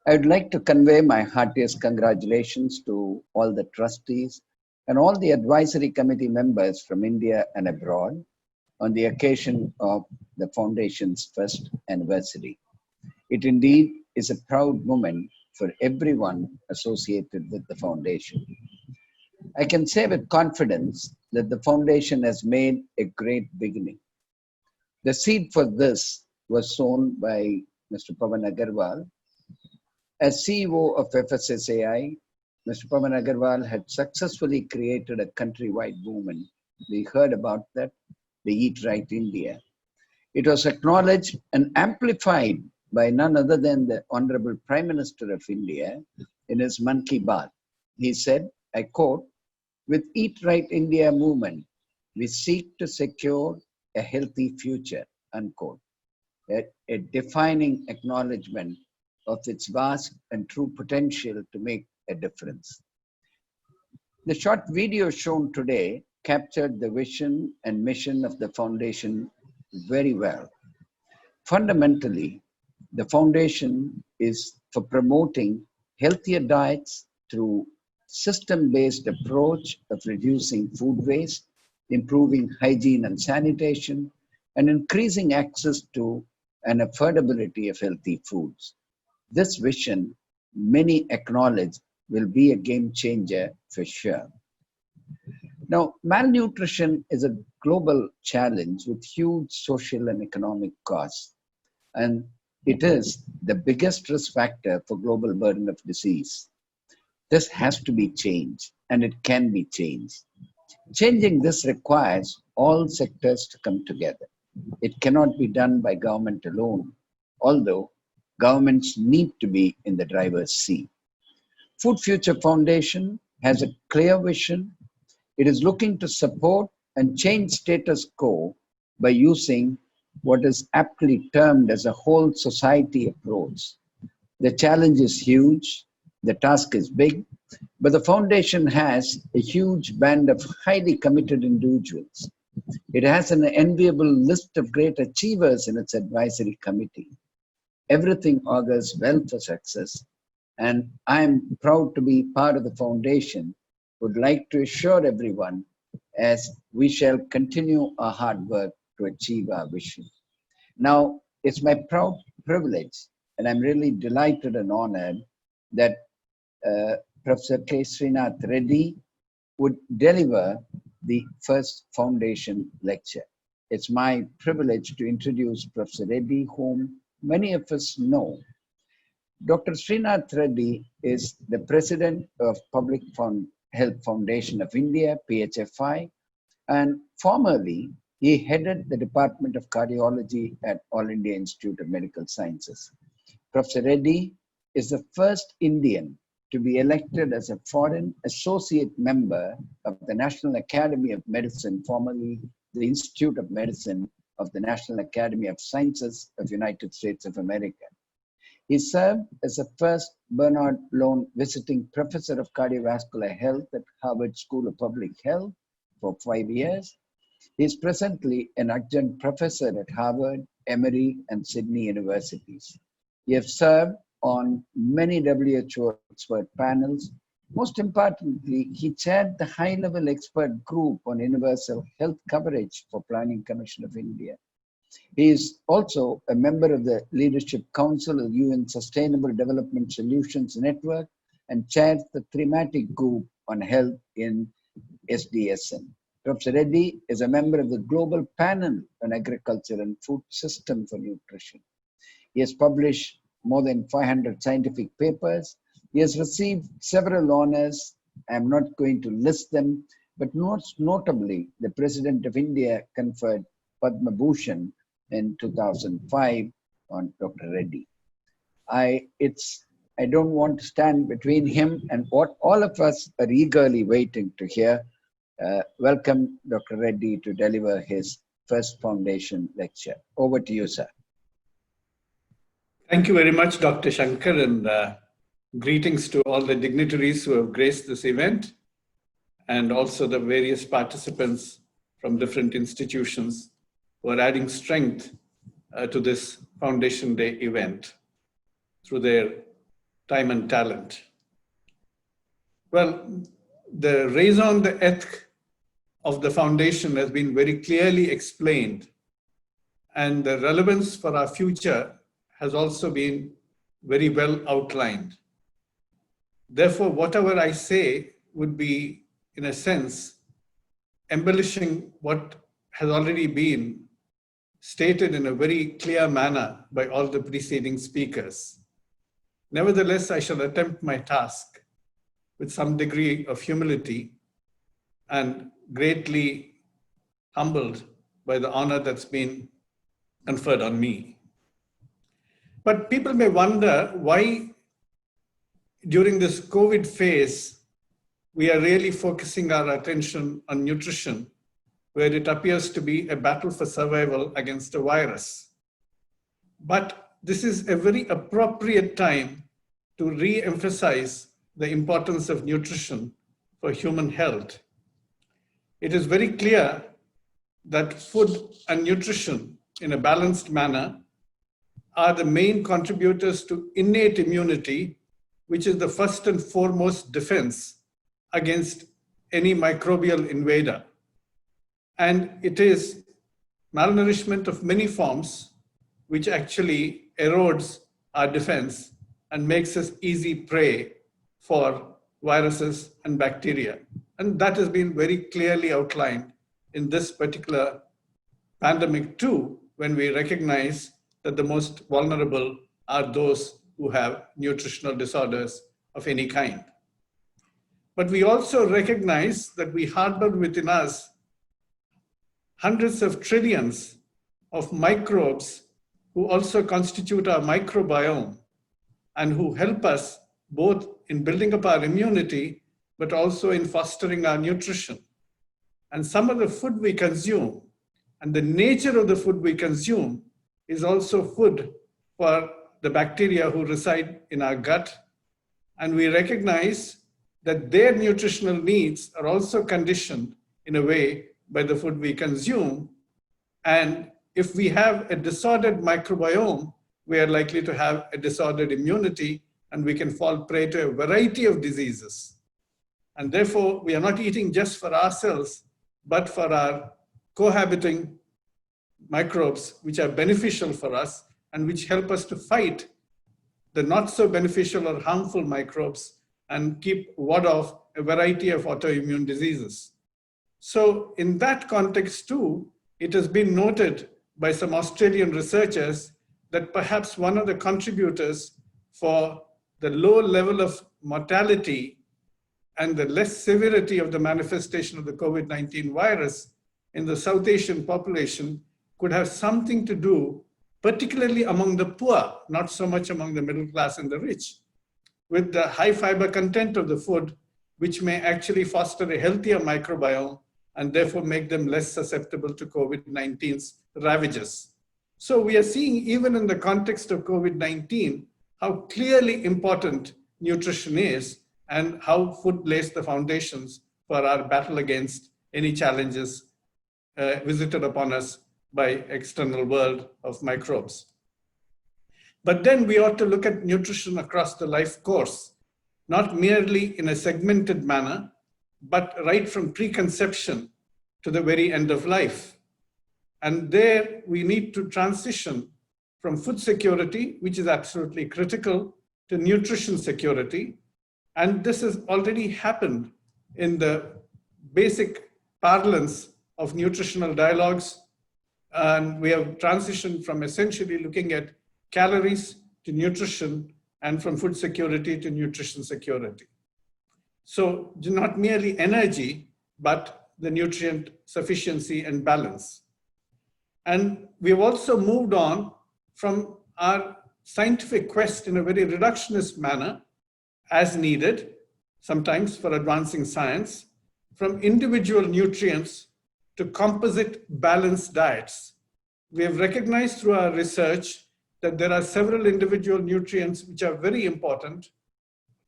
I would like to convey my heartiest congratulations to all the trustees and all the advisory committee members from India and abroad on the occasion of the Foundation's first anniversary. It indeed is a proud moment for everyone associated with the Foundation. I can say with confidence that the Foundation has made a great beginning. The seed for this was sown by Mr. Pawan Agarwal. As CEO of FSSAI, Mr. Pawan Agarwal had successfully created a countrywide movement. We heard about that, the Eat Right India. It was acknowledged and amplified by none other than the Honorable Prime Minister of India in his Mann Ki Baat. He said, I quote, "With Eat Right India movement, we seek to secure a healthy future," unquote. A defining acknowledgement of its vast and true potential to make a difference. The short video shown today captured the vision and mission of the Foundation very well. Fundamentally, the Foundation is for promoting healthier diets through system-based approach of reducing food waste, improving hygiene and sanitation, and increasing access to and affordability of healthy foods. This vision, many acknowledge, will be a game changer for sure. Now, malnutrition is a global challenge with huge social and economic costs, and it is the biggest risk factor for global burden of disease. This has to be changed, and it can be changed. Changing this requires all sectors to come together. It cannot be done by government alone, although governments need to be in the driver's seat. Food Future Foundation has a clear vision. It is looking to support and change status quo by using what is aptly termed as a whole society approach. The challenge is huge, the task is big, but the foundation has a huge band of highly committed individuals. It has an enviable list of great achievers in its advisory committee. Everything augurs well for success, and I am proud to be part of the foundation. Would like to assure everyone as we shall continue our hard work to achieve our vision. Now, it's my proud privilege, and I'm really delighted and honored that Professor K. Srinath Reddy would deliver the first foundation lecture. It's my privilege to introduce Professor Reddy, whom many of us know. Dr. Srinath Reddy is the president of Public Health Foundation of India, PHFI, and formerly he headed the Department of Cardiology at All India Institute of Medical Sciences. Professor Reddy is the first Indian to be elected as a foreign associate member of the National Academy of Medicine, formerly the Institute of Medicine of the National Academy of Sciences of the United States of America. He served as the first Bernard Loan Visiting Professor of Cardiovascular Health at Harvard School of Public Health for 5 years. He is presently an adjunct professor at Harvard, Emory, and Sydney universities. He has served on many WHO expert panels. Most importantly, he chaired the high-level expert group on universal health coverage for Planning Commission of India. He is also a member of the Leadership Council of UN Sustainable Development Solutions Network and chairs the thematic group on health in SDSN. Professor Reddy is a member of the Global Panel on Agriculture and Food System for Nutrition. He has published more than 500 scientific papers. He has received several honors. I'm not going to list them, but most notably, the President of India conferred Padma Bhushan in 2005 on Dr. Reddy. I don't want to stand between him and what all of us are eagerly waiting to hear. Welcome Dr. Reddy to deliver his first foundation lecture. Over to you, sir. Thank you very much, Dr. Shankar, and greetings to all the dignitaries who have graced this event and also the various participants from different institutions who are adding strength to this Foundation Day event through their time and talent. Well, the raison d'etre of the foundation has been very clearly explained, and the relevance for our future has also been very well outlined. Therefore, whatever I say would be, in a sense, embellishing what has already been stated in a very clear manner by all the preceding speakers. Nevertheless, I shall attempt my task with some degree of humility and greatly humbled by the honor that's been conferred on me. But people may wonder why during this COVID phase, we are really focusing our attention on nutrition, where it appears to be a battle for survival against a virus. But this is a very appropriate time to re-emphasize the importance of nutrition for human health. It is very clear that food and nutrition in a balanced manner are the main contributors to innate immunity, which is the first and foremost defense against any microbial invader. And it is malnourishment of many forms, which actually erodes our defense and makes us easy prey for viruses and bacteria. And that has been very clearly outlined in this particular pandemic too, when we recognize that the most vulnerable are those who have nutritional disorders of any kind. But we also recognize that we harbor within us hundreds of trillions of microbes who also constitute our microbiome and who help us both in building up our immunity, but also in fostering our nutrition. And some of the food we consume and the nature of the food we consume is also food for the bacteria who reside in our gut. And we recognize that their nutritional needs are also conditioned in a way by the food we consume. And if we have a disordered microbiome, we are likely to have a disordered immunity, and we can fall prey to a variety of diseases. And therefore, we are not eating just for ourselves, but for our cohabiting microbes, which are beneficial for us and which help us to fight the not so beneficial or harmful microbes and keep ward off a variety of autoimmune diseases. So in that context too, it has been noted by some Australian researchers that perhaps one of the contributors for the low level of mortality and the less severity of the manifestation of the COVID-19 virus in the South Asian population could have something to do, particularly among the poor, not so much among the middle class and the rich, with the high fiber content of the food, which may actually foster a healthier microbiome and therefore make them less susceptible to COVID-19's ravages. So we are seeing, even in the context of COVID-19, how clearly important nutrition is and how food lays the foundations for our battle against any challenges visited upon us by external world of microbes. But then we ought to look at nutrition across the life course, not merely in a segmented manner, but right from preconception to the very end of life. And there we need to transition from food security, which is absolutely critical, to nutrition security. And this has already happened in the basic parlance of nutritional dialogues. And we have transitioned from essentially looking at calories to nutrition and from food security to nutrition security. So not merely energy, but the nutrient sufficiency and balance. And we have also moved on from our scientific quest in a very reductionist manner, as needed, sometimes for advancing science, from individual nutrients to composite balanced diets. We have recognized through our research that there are several individual nutrients which are very important,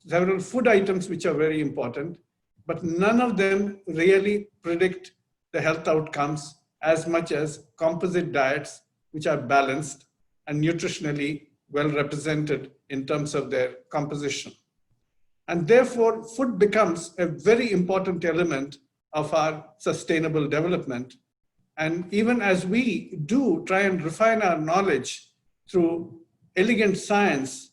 several food items which are very important, but none of them really predict the health outcomes as much as composite diets which are balanced and nutritionally well represented in terms of their composition. And therefore, food becomes a very important element of our sustainable development. And even as we do try and refine our knowledge through elegant science,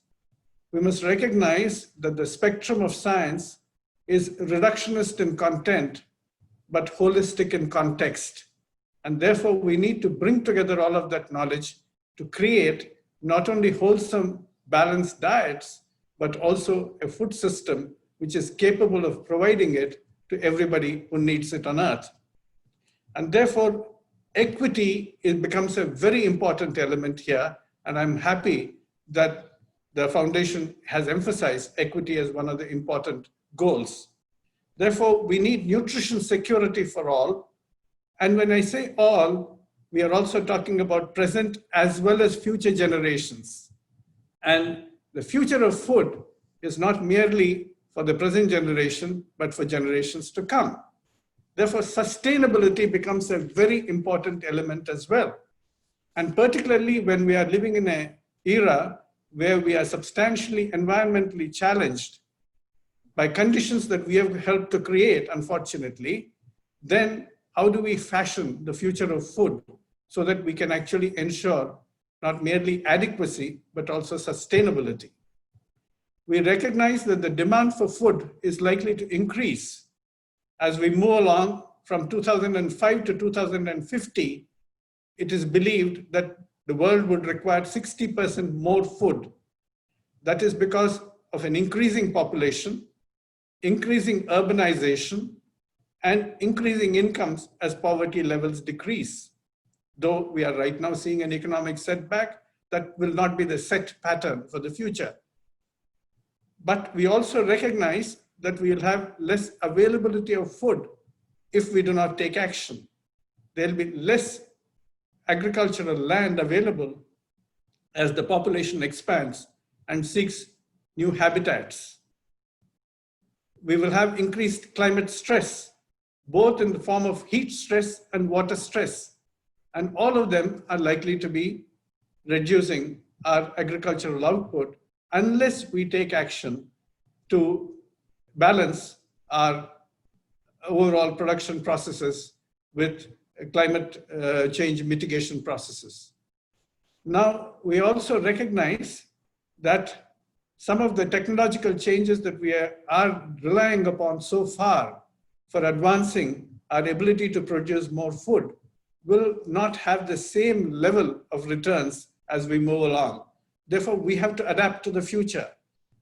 we must recognize that the spectrum of science is reductionist in content, but holistic in context. And therefore, we need to bring together all of that knowledge to create not only wholesome, balanced diets, but also a food system which is capable of providing it to everybody who needs it on earth. And therefore, equity, it becomes a very important element here. And I'm happy that the foundation has emphasized equity as one of the important goals. Therefore, we need nutrition security for all. And when I say all, we are also talking about present as well as future generations. And the future of food is not merely for the present generation, but for generations to come. Therefore, sustainability becomes a very important element as well. And particularly when we are living in an era where we are substantially environmentally challenged by conditions that we have helped to create, unfortunately, then how do we fashion the future of food so that we can actually ensure not merely adequacy, but also sustainability. We recognize that the demand for food is likely to increase as we move along. From 2005 to 2050, it is believed that the world would require 60% more food. That is because of an increasing population, increasing urbanization, and increasing incomes as poverty levels decrease. Though we are right now seeing an economic setback, that will not be the set pattern for the future. But we also recognize that we will have less availability of food if we do not take action. There will be less agricultural land available as the population expands and seeks new habitats. We will have increased climate stress, both in the form of heat stress and water stress. And all of them are likely to be reducing our agricultural output unless we take action to balance our overall production processes with climate change mitigation processes. Now, we also recognize that some of the technological changes that we are relying upon so far for advancing our ability to produce more food will not have the same level of returns as we move along. Therefore, we have to adapt to the future.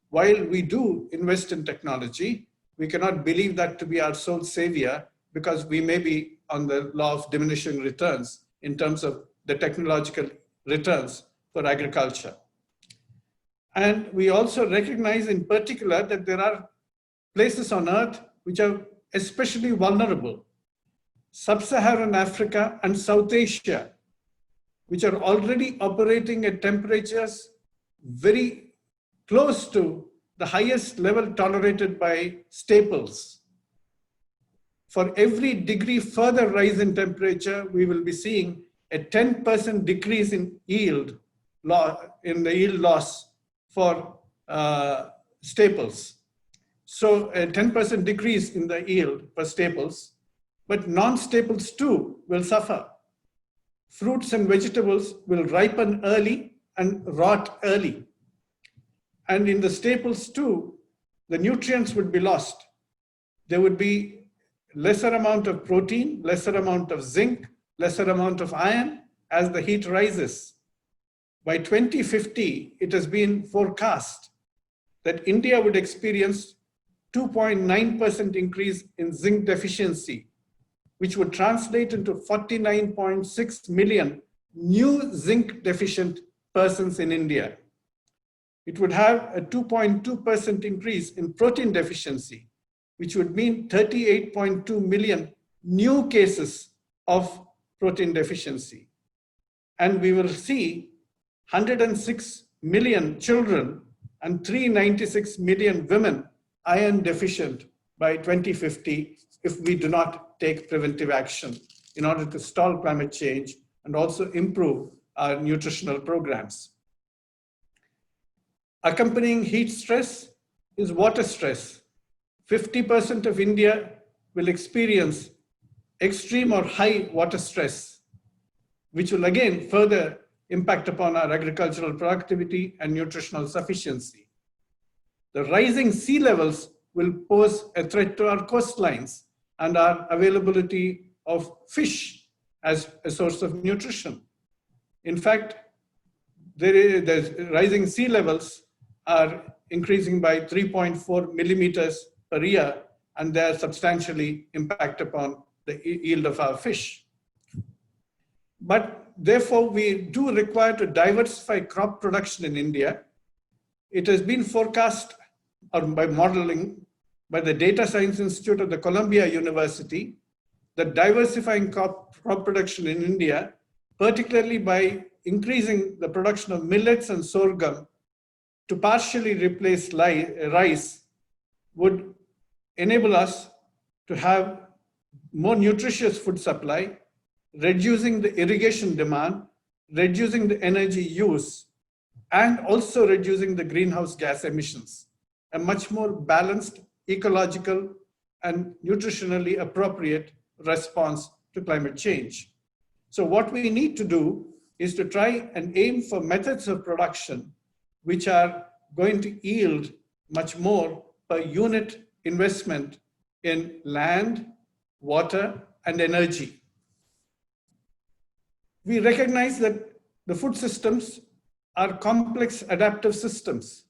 While we do invest in technology, we cannot believe that to be our sole savior, because we may be on the law of diminishing returns in terms of the technological returns for agriculture. And we also recognize in particular that there are places on earth which are especially vulnerable. Sub-Saharan Africa and South Asia, which are already operating at temperatures very close to the highest level tolerated by staples. For every degree further rise in temperature, we will be seeing a 10% decrease in yield loss for staples. So a 10% decrease in the yield for staples, but non-staples too will suffer. Fruits and vegetables will ripen early and rot early. And in the staples too, the nutrients would be lost. There would be lesser amount of protein, lesser amount of zinc, lesser amount of iron as the heat rises. By 2050, it has been forecast that India would experience 2.9% increase in zinc deficiency, which would translate into 49.6 million new zinc deficient persons in India. It would have a 2.2% increase in protein deficiency, which would mean 38.2 million new cases of protein deficiency. And we will see 106 million children and 396 million women iron deficient by 2050 if we do not take preventive action in order to stall climate change and also improve our nutritional programs. Accompanying heat stress is water stress. 50% of India will experience extreme or high water stress, which will again further impact upon our agricultural productivity and nutritional sufficiency. The rising sea levels will pose a threat to our coastlines and our availability of fish as a source of nutrition. In fact, the rising sea levels are increasing by 3.4 millimeters per year, and they are substantially impact upon the yield of our fish. But therefore, we do require to diversify crop production in India. It has been forecast by modeling by the Data Science Institute of the Columbia University that diversifying crop production in India, particularly by increasing the production of millets and sorghum to partially replace rice, would enable us to have more nutritious food supply, reducing the irrigation demand, reducing the energy use, and also reducing the greenhouse gas emissions. A much more balanced, ecological, and nutritionally appropriate response to climate change. So what we need to do is to try and aim for methods of production which are going to yield much more per unit investment in land, water, and energy. We recognize that the food systems are complex adaptive systems.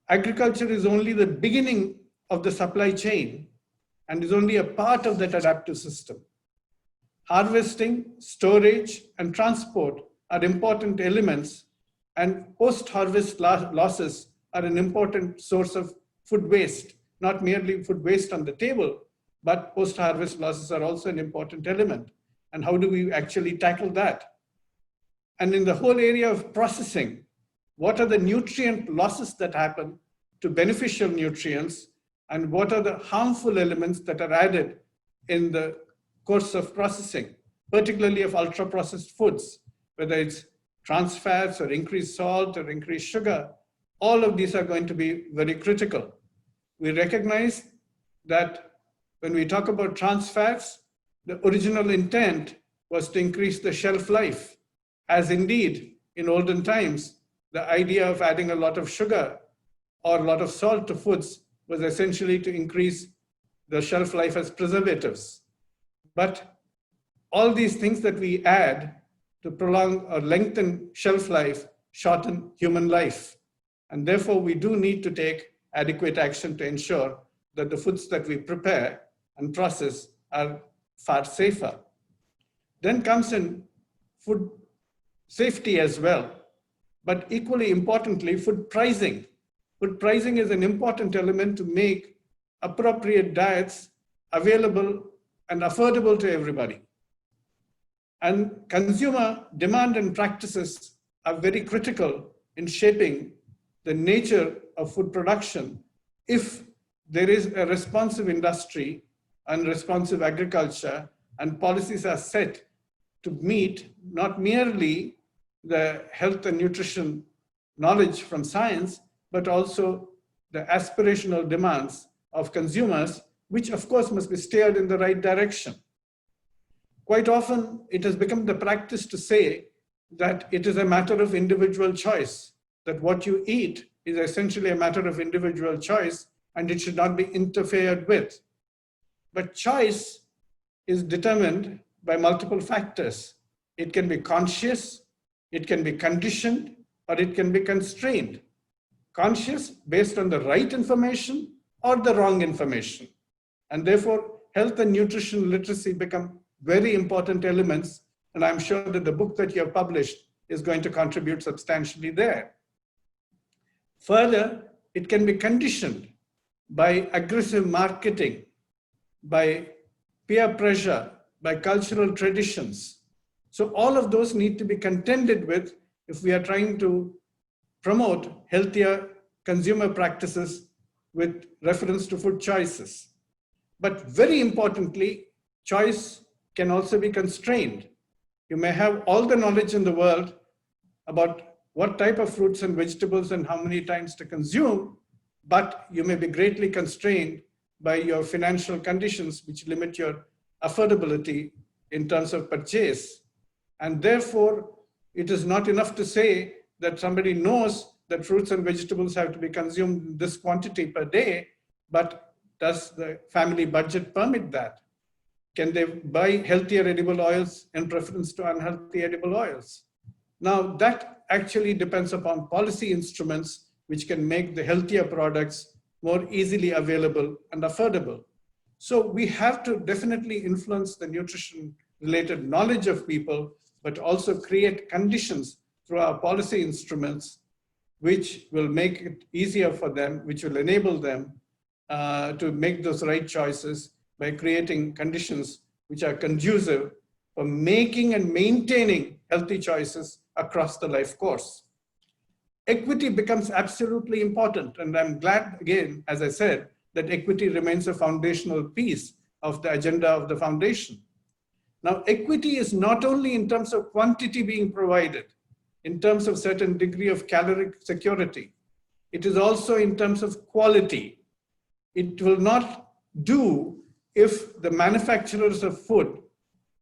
Agriculture is only the beginning of the supply chain and is only a part of that adaptive system. Harvesting, storage, and transport are important elements, and post-harvest losses are an important source of food waste, not merely food waste on the table, but post-harvest losses are also an important element. And how do we actually tackle that? And in the whole area of processing, what are the nutrient losses that happen to beneficial nutrients, and what are the harmful elements that are added in the course of processing, particularly of ultra-processed foods, whether it's trans fats or increased salt or increased sugar. All of these are going to be very critical. We recognize that when we talk about trans fats, the original intent was to increase the shelf life, as indeed in olden times, the idea of adding a lot of sugar or a lot of salt to foods was essentially to increase the shelf life as preservatives. But all these things that we add to prolong or lengthen shelf life shorten human life. And therefore, we do need to take adequate action to ensure that the foods that we prepare and process are far safer. Then comes in food safety as well, but equally importantly, food pricing. Food pricing is an important element to make appropriate diets available and affordable to everybody. And consumer demand and practices are very critical in shaping the nature of food production if there is a responsive industry and responsive agriculture, and policies are set to meet not merely the health and nutrition knowledge from science, but also the aspirational demands of consumers, which of course must be steered in the right direction. Quite often, it has become the practice to say that it is a matter of individual choice, that what you eat is essentially a matter of individual choice and it should not be interfered with. But choice is determined by multiple factors. It can be conscious, it can be conditioned, or it can be constrained. Conscious based on the right information or the wrong information. And therefore, health and nutrition literacy become very important elements. And I'm sure that the book that you have published is going to contribute substantially there. Further, it can be conditioned by aggressive marketing, by peer pressure, by cultural traditions. So all of those need to be contended with if we are trying to promote healthier consumer practices with reference to food choices. But very importantly, choice can also be constrained. You may have all the knowledge in the world about what type of fruits and vegetables and how many times to consume, but you may be greatly constrained by your financial conditions, which limit your affordability in terms of purchase. And therefore, it is not enough to say that somebody knows that fruits and vegetables have to be consumed in this quantity per day, but does the family budget permit that? Can they buy healthier edible oils in preference to unhealthy edible oils? Now, that actually depends upon policy instruments which can make the healthier products more easily available and affordable. So we have to definitely influence the nutrition-related knowledge of people, but also create conditions through our policy instruments which will make it easier for them, which will enable them to make those right choices by creating conditions which are conducive for making and maintaining healthy choices across the life course. Equity becomes absolutely important, and I'm glad, again, as I said, that equity remains a foundational piece of the agenda of the foundation. Now, equity is not only in terms of quantity being provided, in terms of certain degree of caloric security, it is also in terms of quality. It will not do if the manufacturers of food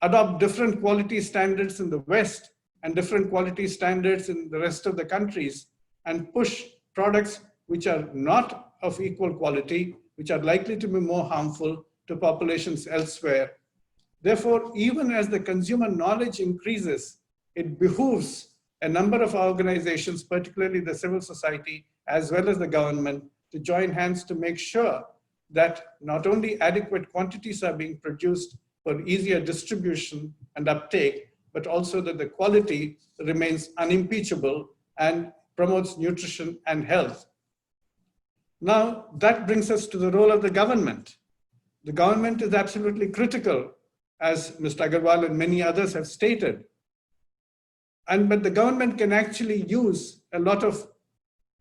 adopt different quality standards in the West and different quality standards in the rest of the countries and push products which are not of equal quality, which are likely to be more harmful to populations elsewhere. Therefore, even as the consumer knowledge increases, it behooves a number of organizations, particularly the civil society, as well as the government, to join hands to make sure that not only adequate quantities are being produced for easier distribution and uptake, but also that the quality remains unimpeachable and promotes nutrition and health. Now, that brings us to the role of the government. The government is absolutely critical, as Mr. Agarwal and many others have stated. But the government can actually use a lot of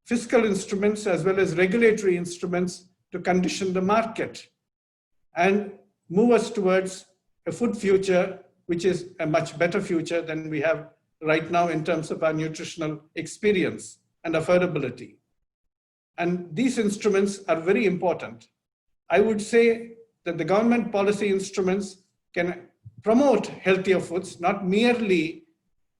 fiscal instruments as well as regulatory instruments to condition the market and move us towards a food future, which is a much better future than we have right now in terms of our nutritional experience and affordability. And these instruments are very important. I would say that the government policy instruments can promote healthier foods, not merely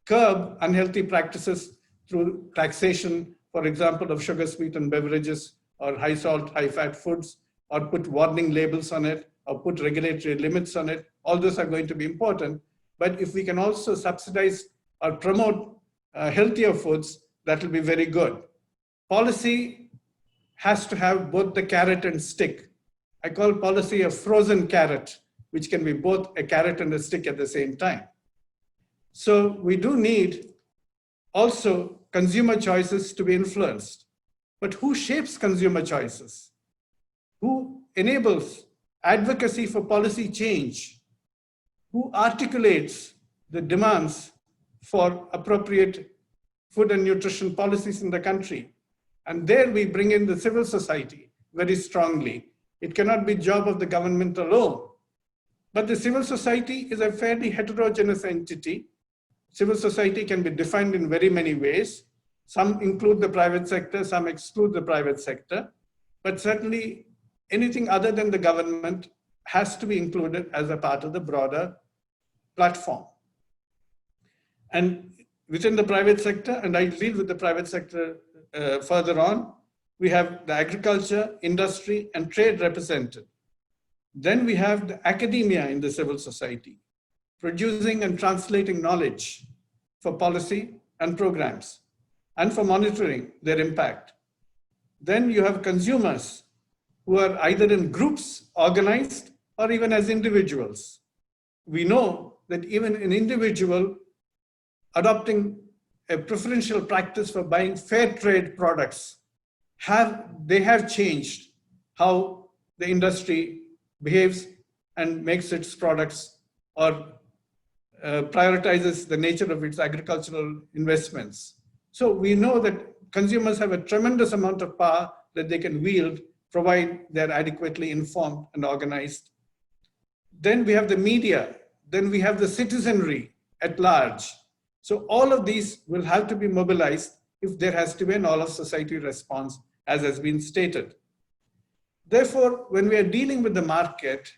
curb unhealthy practices through taxation, for example, of sugar-sweetened beverages or high salt, high fat foods, or put warning labels on it, or put regulatory limits on it. All those are going to be important. But if we can also subsidize or promote healthier foods, that will be very good. Policy has to have both the carrot and stick. I call policy a frozen carrot, which can be both a carrot and a stick at the same time. So we do need also consumer choices to be influenced. But who shapes consumer choices? Who enables advocacy for policy change? Who articulates the demands for appropriate food and nutrition policies in the country? And there we bring in the civil society very strongly. It cannot be the job of the government alone. But the civil society is a fairly heterogeneous entity. Civil society can be defined in very many ways. Some include the private sector, some exclude the private sector. But certainly anything other than the government has to be included as a part of the broader platform. And within the private sector, and I'll deal with the private sector further on, we have the agriculture, industry, and trade represented. Then we have the academia in the civil society, producing and translating knowledge for policy and programs, and for monitoring their impact. Then you have consumers who are either in groups organized or even as individuals. We know that even an individual adopting a preferential practice for buying fair trade products they have changed how the industry behaves and makes its products or prioritizes the nature of its agricultural investments. So we know that consumers have a tremendous amount of power that they can wield, provide they're adequately informed and organized. Then we have the media, then we have the citizenry at large. So all of these will have to be mobilized if there has to be an all of society response, as has been stated. Therefore, when we are dealing with the market,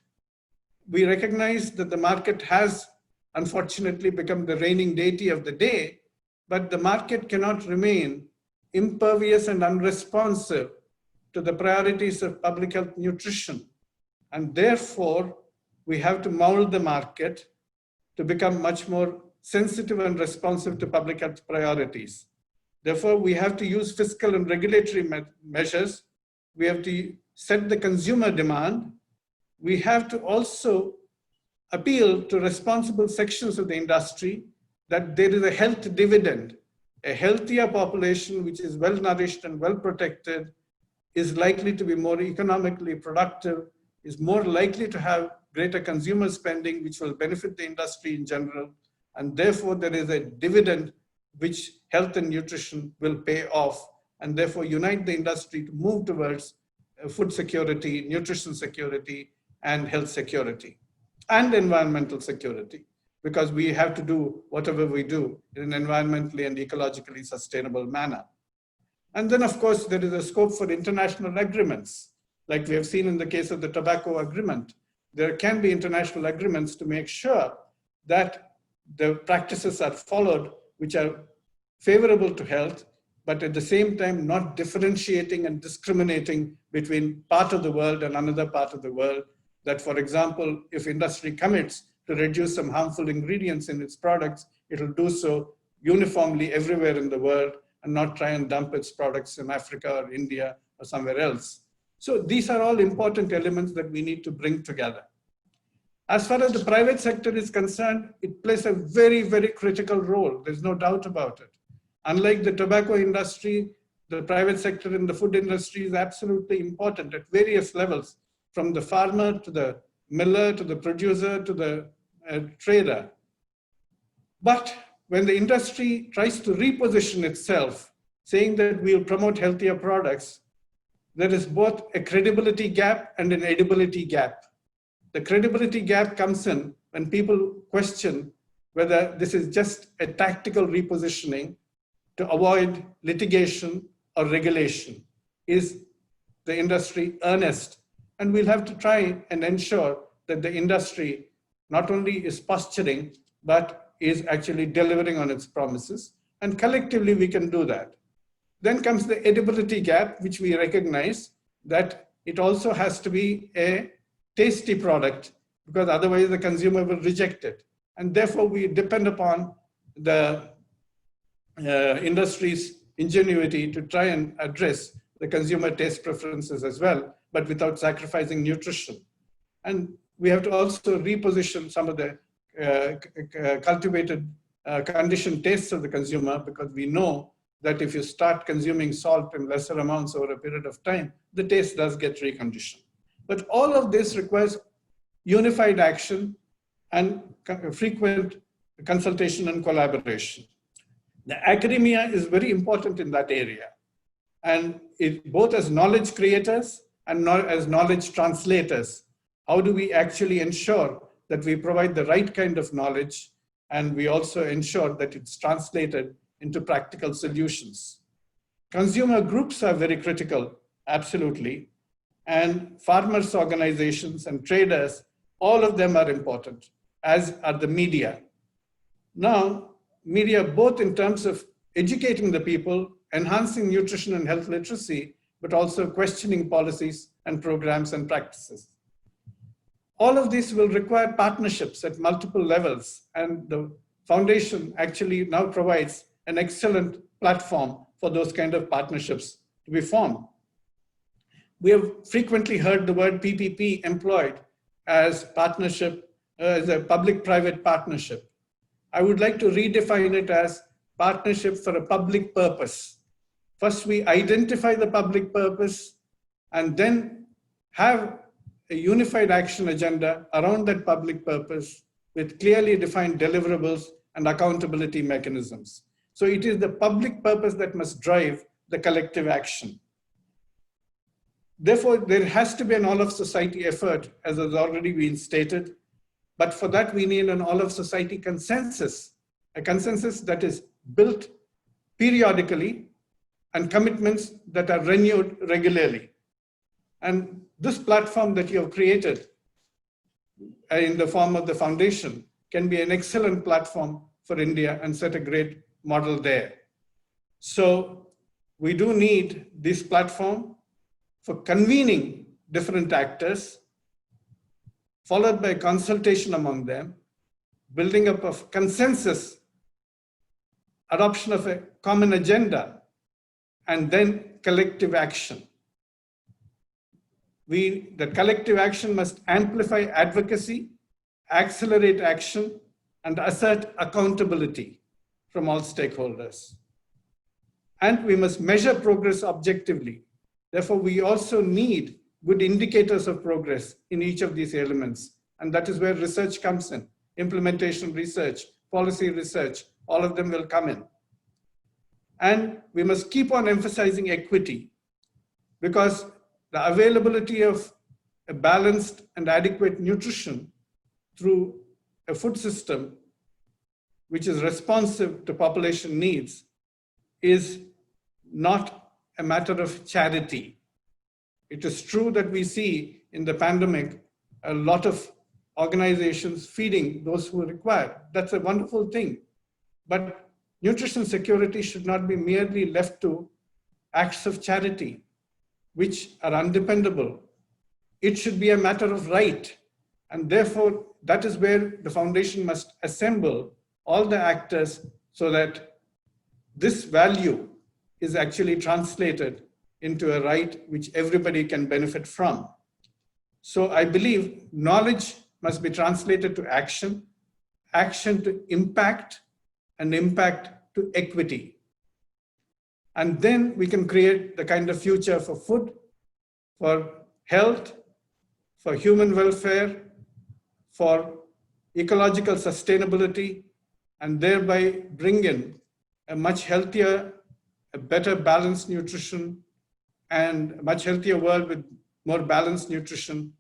we recognize that the market has unfortunately become the reigning deity of the day, but the market cannot remain impervious and unresponsive to the priorities of public health nutrition. And therefore, we have to mold the market to become much more sensitive and responsive to public health priorities. Therefore, we have to use fiscal and regulatory measures. We have to set the consumer demand. We have to also appeal to responsible sections of the industry that there is a health dividend. A healthier population, which is well nourished and well protected, is likely to be more economically productive, is more likely to have greater consumer spending, which will benefit the industry in general. And therefore, there is a dividend which health and nutrition will pay off, and therefore unite the industry to move towards food security, nutrition security, and health security, and environmental security, because we have to do whatever we do in an environmentally and ecologically sustainable manner. And then, of course, there is a scope for international agreements, like we have seen in the case of the tobacco agreement. There can be international agreements to make sure that the practices are followed which are favorable to health, but at the same time not differentiating and discriminating between part of the world and another part of the world. That, for example, if industry commits to reduce some harmful ingredients in its products, it will do so uniformly everywhere in the world and not try and dump its products in Africa or India or somewhere else. So these are all important elements that we need to bring together. As far as the private sector is concerned, it plays a very, very critical role. There's no doubt about it. Unlike the tobacco industry, the private sector in the food industry is absolutely important at various levels, from the farmer to the miller to the producer to the trader. But when the industry tries to reposition itself, saying that we'll promote healthier products, there is both a credibility gap and an edibility gap. The credibility gap comes in when people question whether this is just a tactical repositioning to avoid litigation or regulation. Is the industry earnest? And we'll have to try and ensure that the industry not only is posturing, but is actually delivering on its promises. And collectively, we can do that. Then comes the edibility gap, which we recognize that it also has to be a tasty product, because otherwise the consumer will reject it. And therefore, we depend upon the industry's ingenuity to try and address the consumer taste preferences as well, but without sacrificing nutrition. And we have to also reposition some of the cultivated conditioned tastes of the consumer, because we know that if you start consuming salt in lesser amounts over a period of time, the taste does get reconditioned. But all of this requires unified action and frequent consultation and collaboration. The academia is very important in that area, and both as knowledge creators and as knowledge translators. How do we actually ensure that we provide the right kind of knowledge, and we also ensure that it's translated into practical solutions? Consumer groups are very critical, absolutely, and farmers' organizations and traders, all of them are important, as are the media. Now, media, both in terms of educating the people, enhancing nutrition and health literacy, but also questioning policies and programs and practices. All of this will require partnerships at multiple levels, and the foundation actually now provides an excellent platform for those kind of partnerships to be formed. We have frequently heard the word PPP employed as partnership, as a public-private partnership. I would like to redefine it as partnership for a public purpose. First, we identify the public purpose and then have a unified action agenda around that public purpose with clearly defined deliverables and accountability mechanisms. So it is the public purpose that must drive the collective action. Therefore, there has to be an all-of-society effort, as has already been stated. But for that, we need an all-of-society consensus, a consensus that is built periodically and commitments that are renewed regularly. And this platform that you have created in the form of the foundation can be an excellent platform for India and set a great model there. So we do need this platform for convening different actors, followed by consultation among them, building up of consensus, adoption of a common agenda, and then collective action. The collective action must amplify advocacy, accelerate action, and assert accountability from all stakeholders. And we must measure progress objectively. Therefore, we also need good indicators of progress in each of these elements. And that is where research comes in. Implementation research, policy research, all of them will come in. And we must keep on emphasizing equity, because the availability of a balanced and adequate nutrition through a food system which is responsive to population needs is not a matter of charity. It is true that we see in the pandemic a lot of organizations feeding those who require. That's a wonderful thing. But nutrition security should not be merely left to acts of charity, which are undependable. It should be a matter of right. And therefore, that is where the foundation must assemble all the actors so that this value is actually translated into a right which everybody can benefit from. So I believe knowledge must be translated to action, action to impact, and impact to equity. And then we can create the kind of future for food, for health, for human welfare, for ecological sustainability, and thereby bring in a much healthier, a better balanced nutrition, and a much healthier world with more balanced nutrition,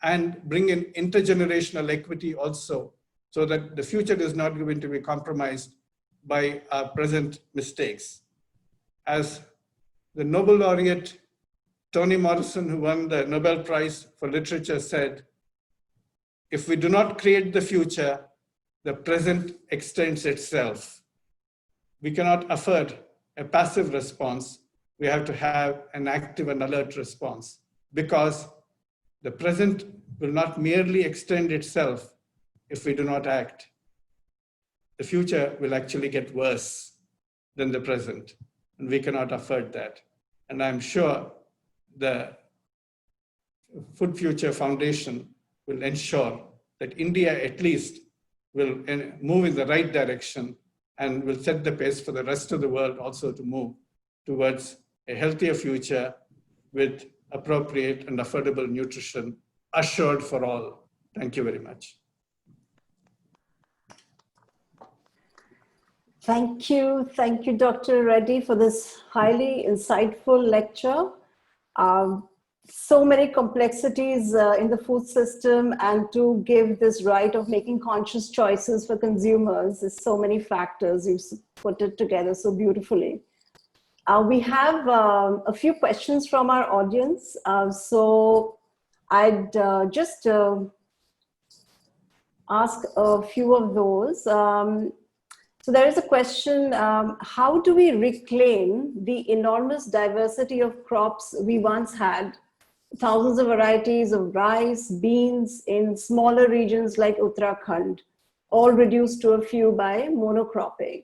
and bring in intergenerational equity also, so that the future is not going to be compromised by our present mistakes. As the Nobel laureate Toni Morrison, who won the Nobel Prize for Literature, said, if we do not create the future, the present extends itself. We cannot afford a passive response. We have to have an active and alert response, because the present will not merely extend itself if we do not act. The future will actually get worse than the present, and we cannot afford that. And I'm sure the Food Future Foundation will ensure that India at least will move in the right direction and will set the pace for the rest of the world also to move towards a healthier future with appropriate and affordable nutrition assured for all. Thank you very much. Thank you, Dr. Reddy, for this highly insightful lecture. So many complexities in the food system, and to give this right of making conscious choices for consumers, there's so many factors. You've put it together so beautifully. We have a few questions from our audience. So I'd just ask a few of those. So there is a question, how do we reclaim the enormous diversity of crops we once had? Thousands of varieties of rice, beans in smaller regions like Uttarakhand, all reduced to a few by monocropping.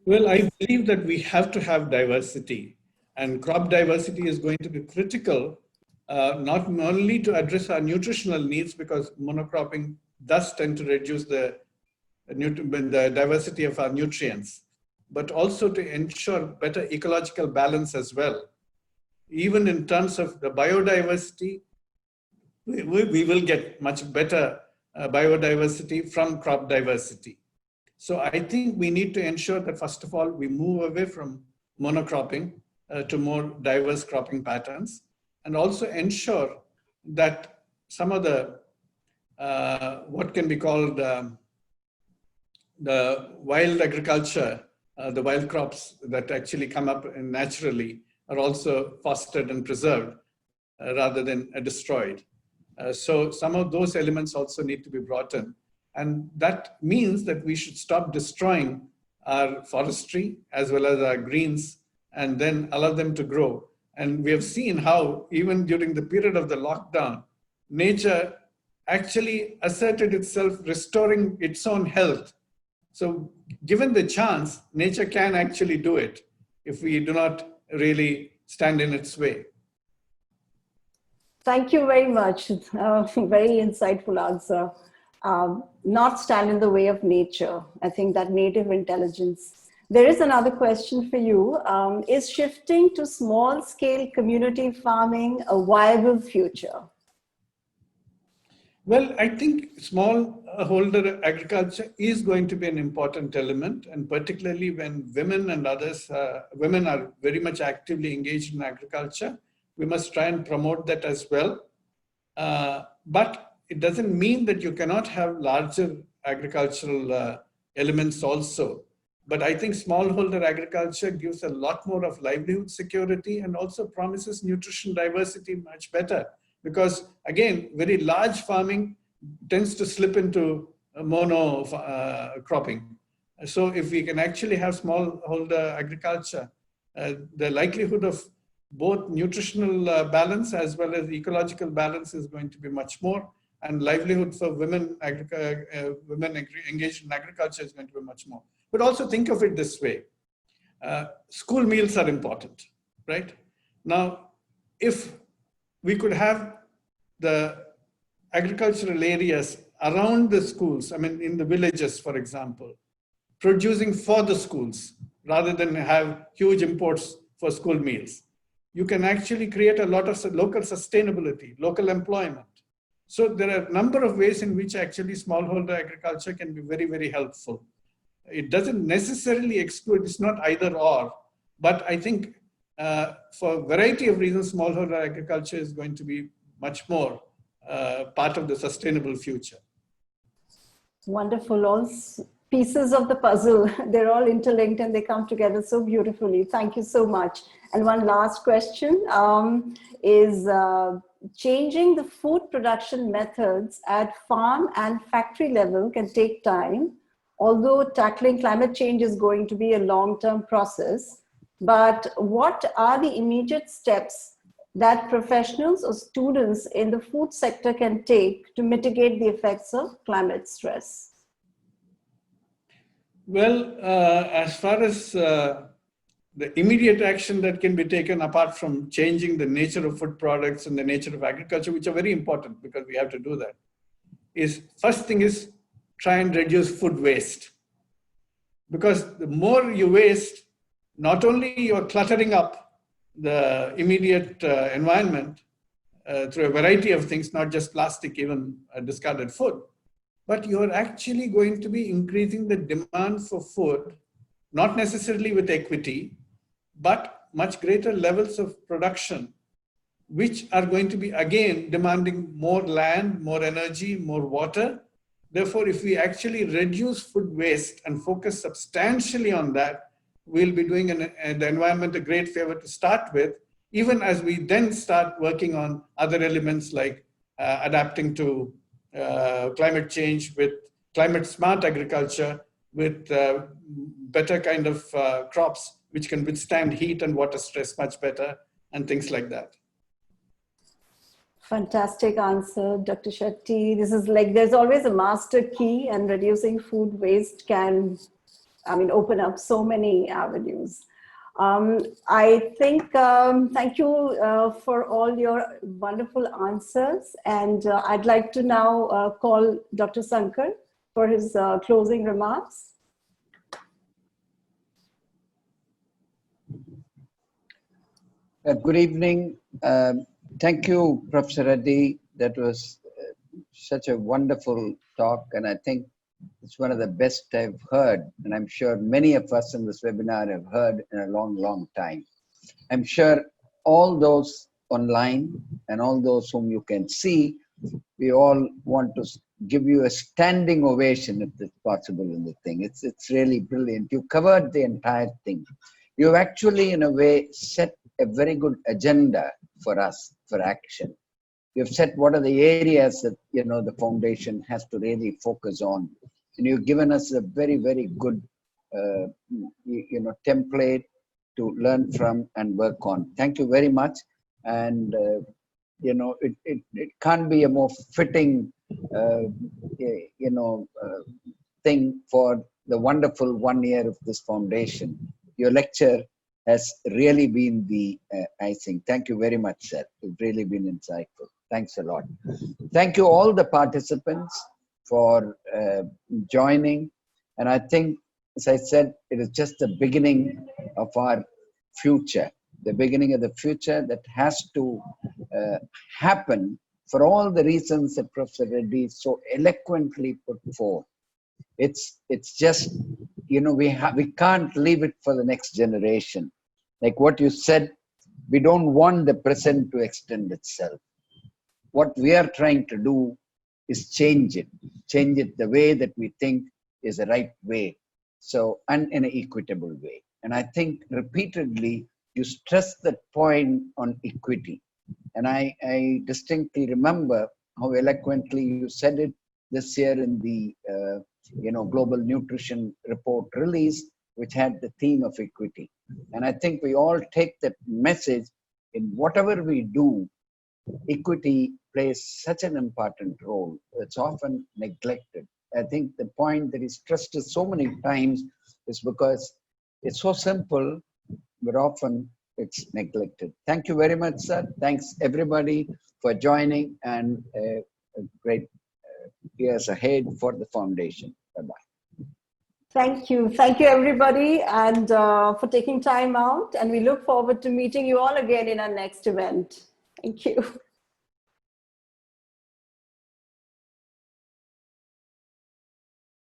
Well, I believe that we have to have diversity, and crop diversity is going to be critical, not only to address our nutritional needs, because monocropping does tend to reduce the diversity of our nutrients, but also to ensure better ecological balance as well. Even in terms of the biodiversity, we will get much better biodiversity from crop diversity. So I think we need to ensure that, first of all, we move away from monocropping to more diverse cropping patterns, and also ensure that some of the, what can be called the wild agriculture, the wild crops that actually come up naturally, are also fostered and preserved rather than destroyed. So some of those elements also need to be brought in. And that means that we should stop destroying our forestry as well as our greens, and then allow them to grow. And we have seen how even during the period of the lockdown, nature actually asserted itself, restoring its own health. So given the chance, nature can actually do it if we do not really stand in its way. Thank you very much. Very insightful answer. Not stand in the way of nature. I think that native intelligence. There is another question for you. Is shifting to small-scale community farming a viable future? Well, I think smallholder agriculture is going to be an important element, and particularly when women and others, women are very much actively engaged in agriculture, we must try and promote that as well. But it doesn't mean that you cannot have larger agricultural elements also. But I think smallholder agriculture gives a lot more of livelihood security and also promises nutrition diversity much better, because again, very large farming tends to slip into mono cropping. So if we can actually have smallholder agriculture, the likelihood of both nutritional balance as well as ecological balance is going to be much more, and livelihood for women engaged in agriculture is going to be much more. But also think of it this way. School meals are important, right? Now, if we could have the agricultural areas around the schools, I mean, in the villages, for example, producing for the schools rather than have huge imports for school meals, you can actually create a lot of local sustainability, local employment. So there are a number of ways in which actually smallholder agriculture can be very, very helpful. It doesn't necessarily exclude, it's not either or, but I think for a variety of reasons, smallholder agriculture is going to be much more part of the sustainable future. Wonderful. All pieces of the puzzle, they're all interlinked and they come together so beautifully. Thank you so much. And one last question is changing the food production methods at farm and factory level can take time, although tackling climate change is going to be a long-term process. But what are the immediate steps that professionals or students in the food sector can take to mitigate the effects of climate stress? Well, as far as the immediate action that can be taken, apart from changing the nature of food products and the nature of agriculture, which are very important because we have to do that, is first thing is try and reduce food waste. Because the more you waste, not only you're cluttering up the immediate environment through a variety of things, not just plastic, even discarded food, but you're actually going to be increasing the demand for food, not necessarily with equity, but much greater levels of production, which are going to be, again, demanding more land, more energy, more water. Therefore, if we actually reduce food waste and focus substantially on that, we'll be doing the environment a great favor to start with, even as we then start working on other elements like adapting to climate change with climate smart agriculture, with better kind of crops which can withstand heat and water stress much better, and things like that. Fantastic answer, Dr. Shetty. This is like, there's always a master key, and reducing food waste can, open up so many avenues. I think, thank you for all your wonderful answers. And I'd like to now call Dr. Sankar for his closing remarks. Good evening. Thank you, Professor Reddy. That was such a wonderful talk, and I think it's one of the best I've heard, and I'm sure many of us in this webinar have heard in a long, long time. I'm sure all those online and all those whom you can see, we all want to give you a standing ovation if it's possible in the thing. It's really brilliant. You covered the entire thing. You've actually, in a way, set a very good agenda for us for action. You've set what are the areas that the foundation has to really focus on, and you've given us a very, very good template to learn from and work on. Thank you very much. And it can't be a more fitting thing for the wonderful 1 year of this foundation. Your lecture has really been the icing. Thank you very much, sir. It's really been insightful. Thanks a lot. Thank you all the participants for joining. And I think, as I said, it is just the beginning of our future, the beginning of the future that has to happen for all the reasons that Professor Reddy so eloquently put forth. It's just, we can't leave it for the next generation. Like what you said, we don't want the present to extend itself. What we are trying to do is change it the way that we think is the right way. So, and in an equitable way. And I think repeatedly, you stress that point on equity. And I distinctly remember how eloquently you said it this year in the Global Nutrition Report release, which had the theme of equity. And I think we all take that message in whatever we do. Equity plays such an important role. It's often neglected. I think the point that is stressed so many times is because it's so simple, but often it's neglected. Thank you very much, sir. Thanks everybody for joining, and a great years ahead for the foundation. Bye-bye. Thank you. Thank you, everybody, and for taking time out. And we look forward to meeting you all again in our next event. Thank you.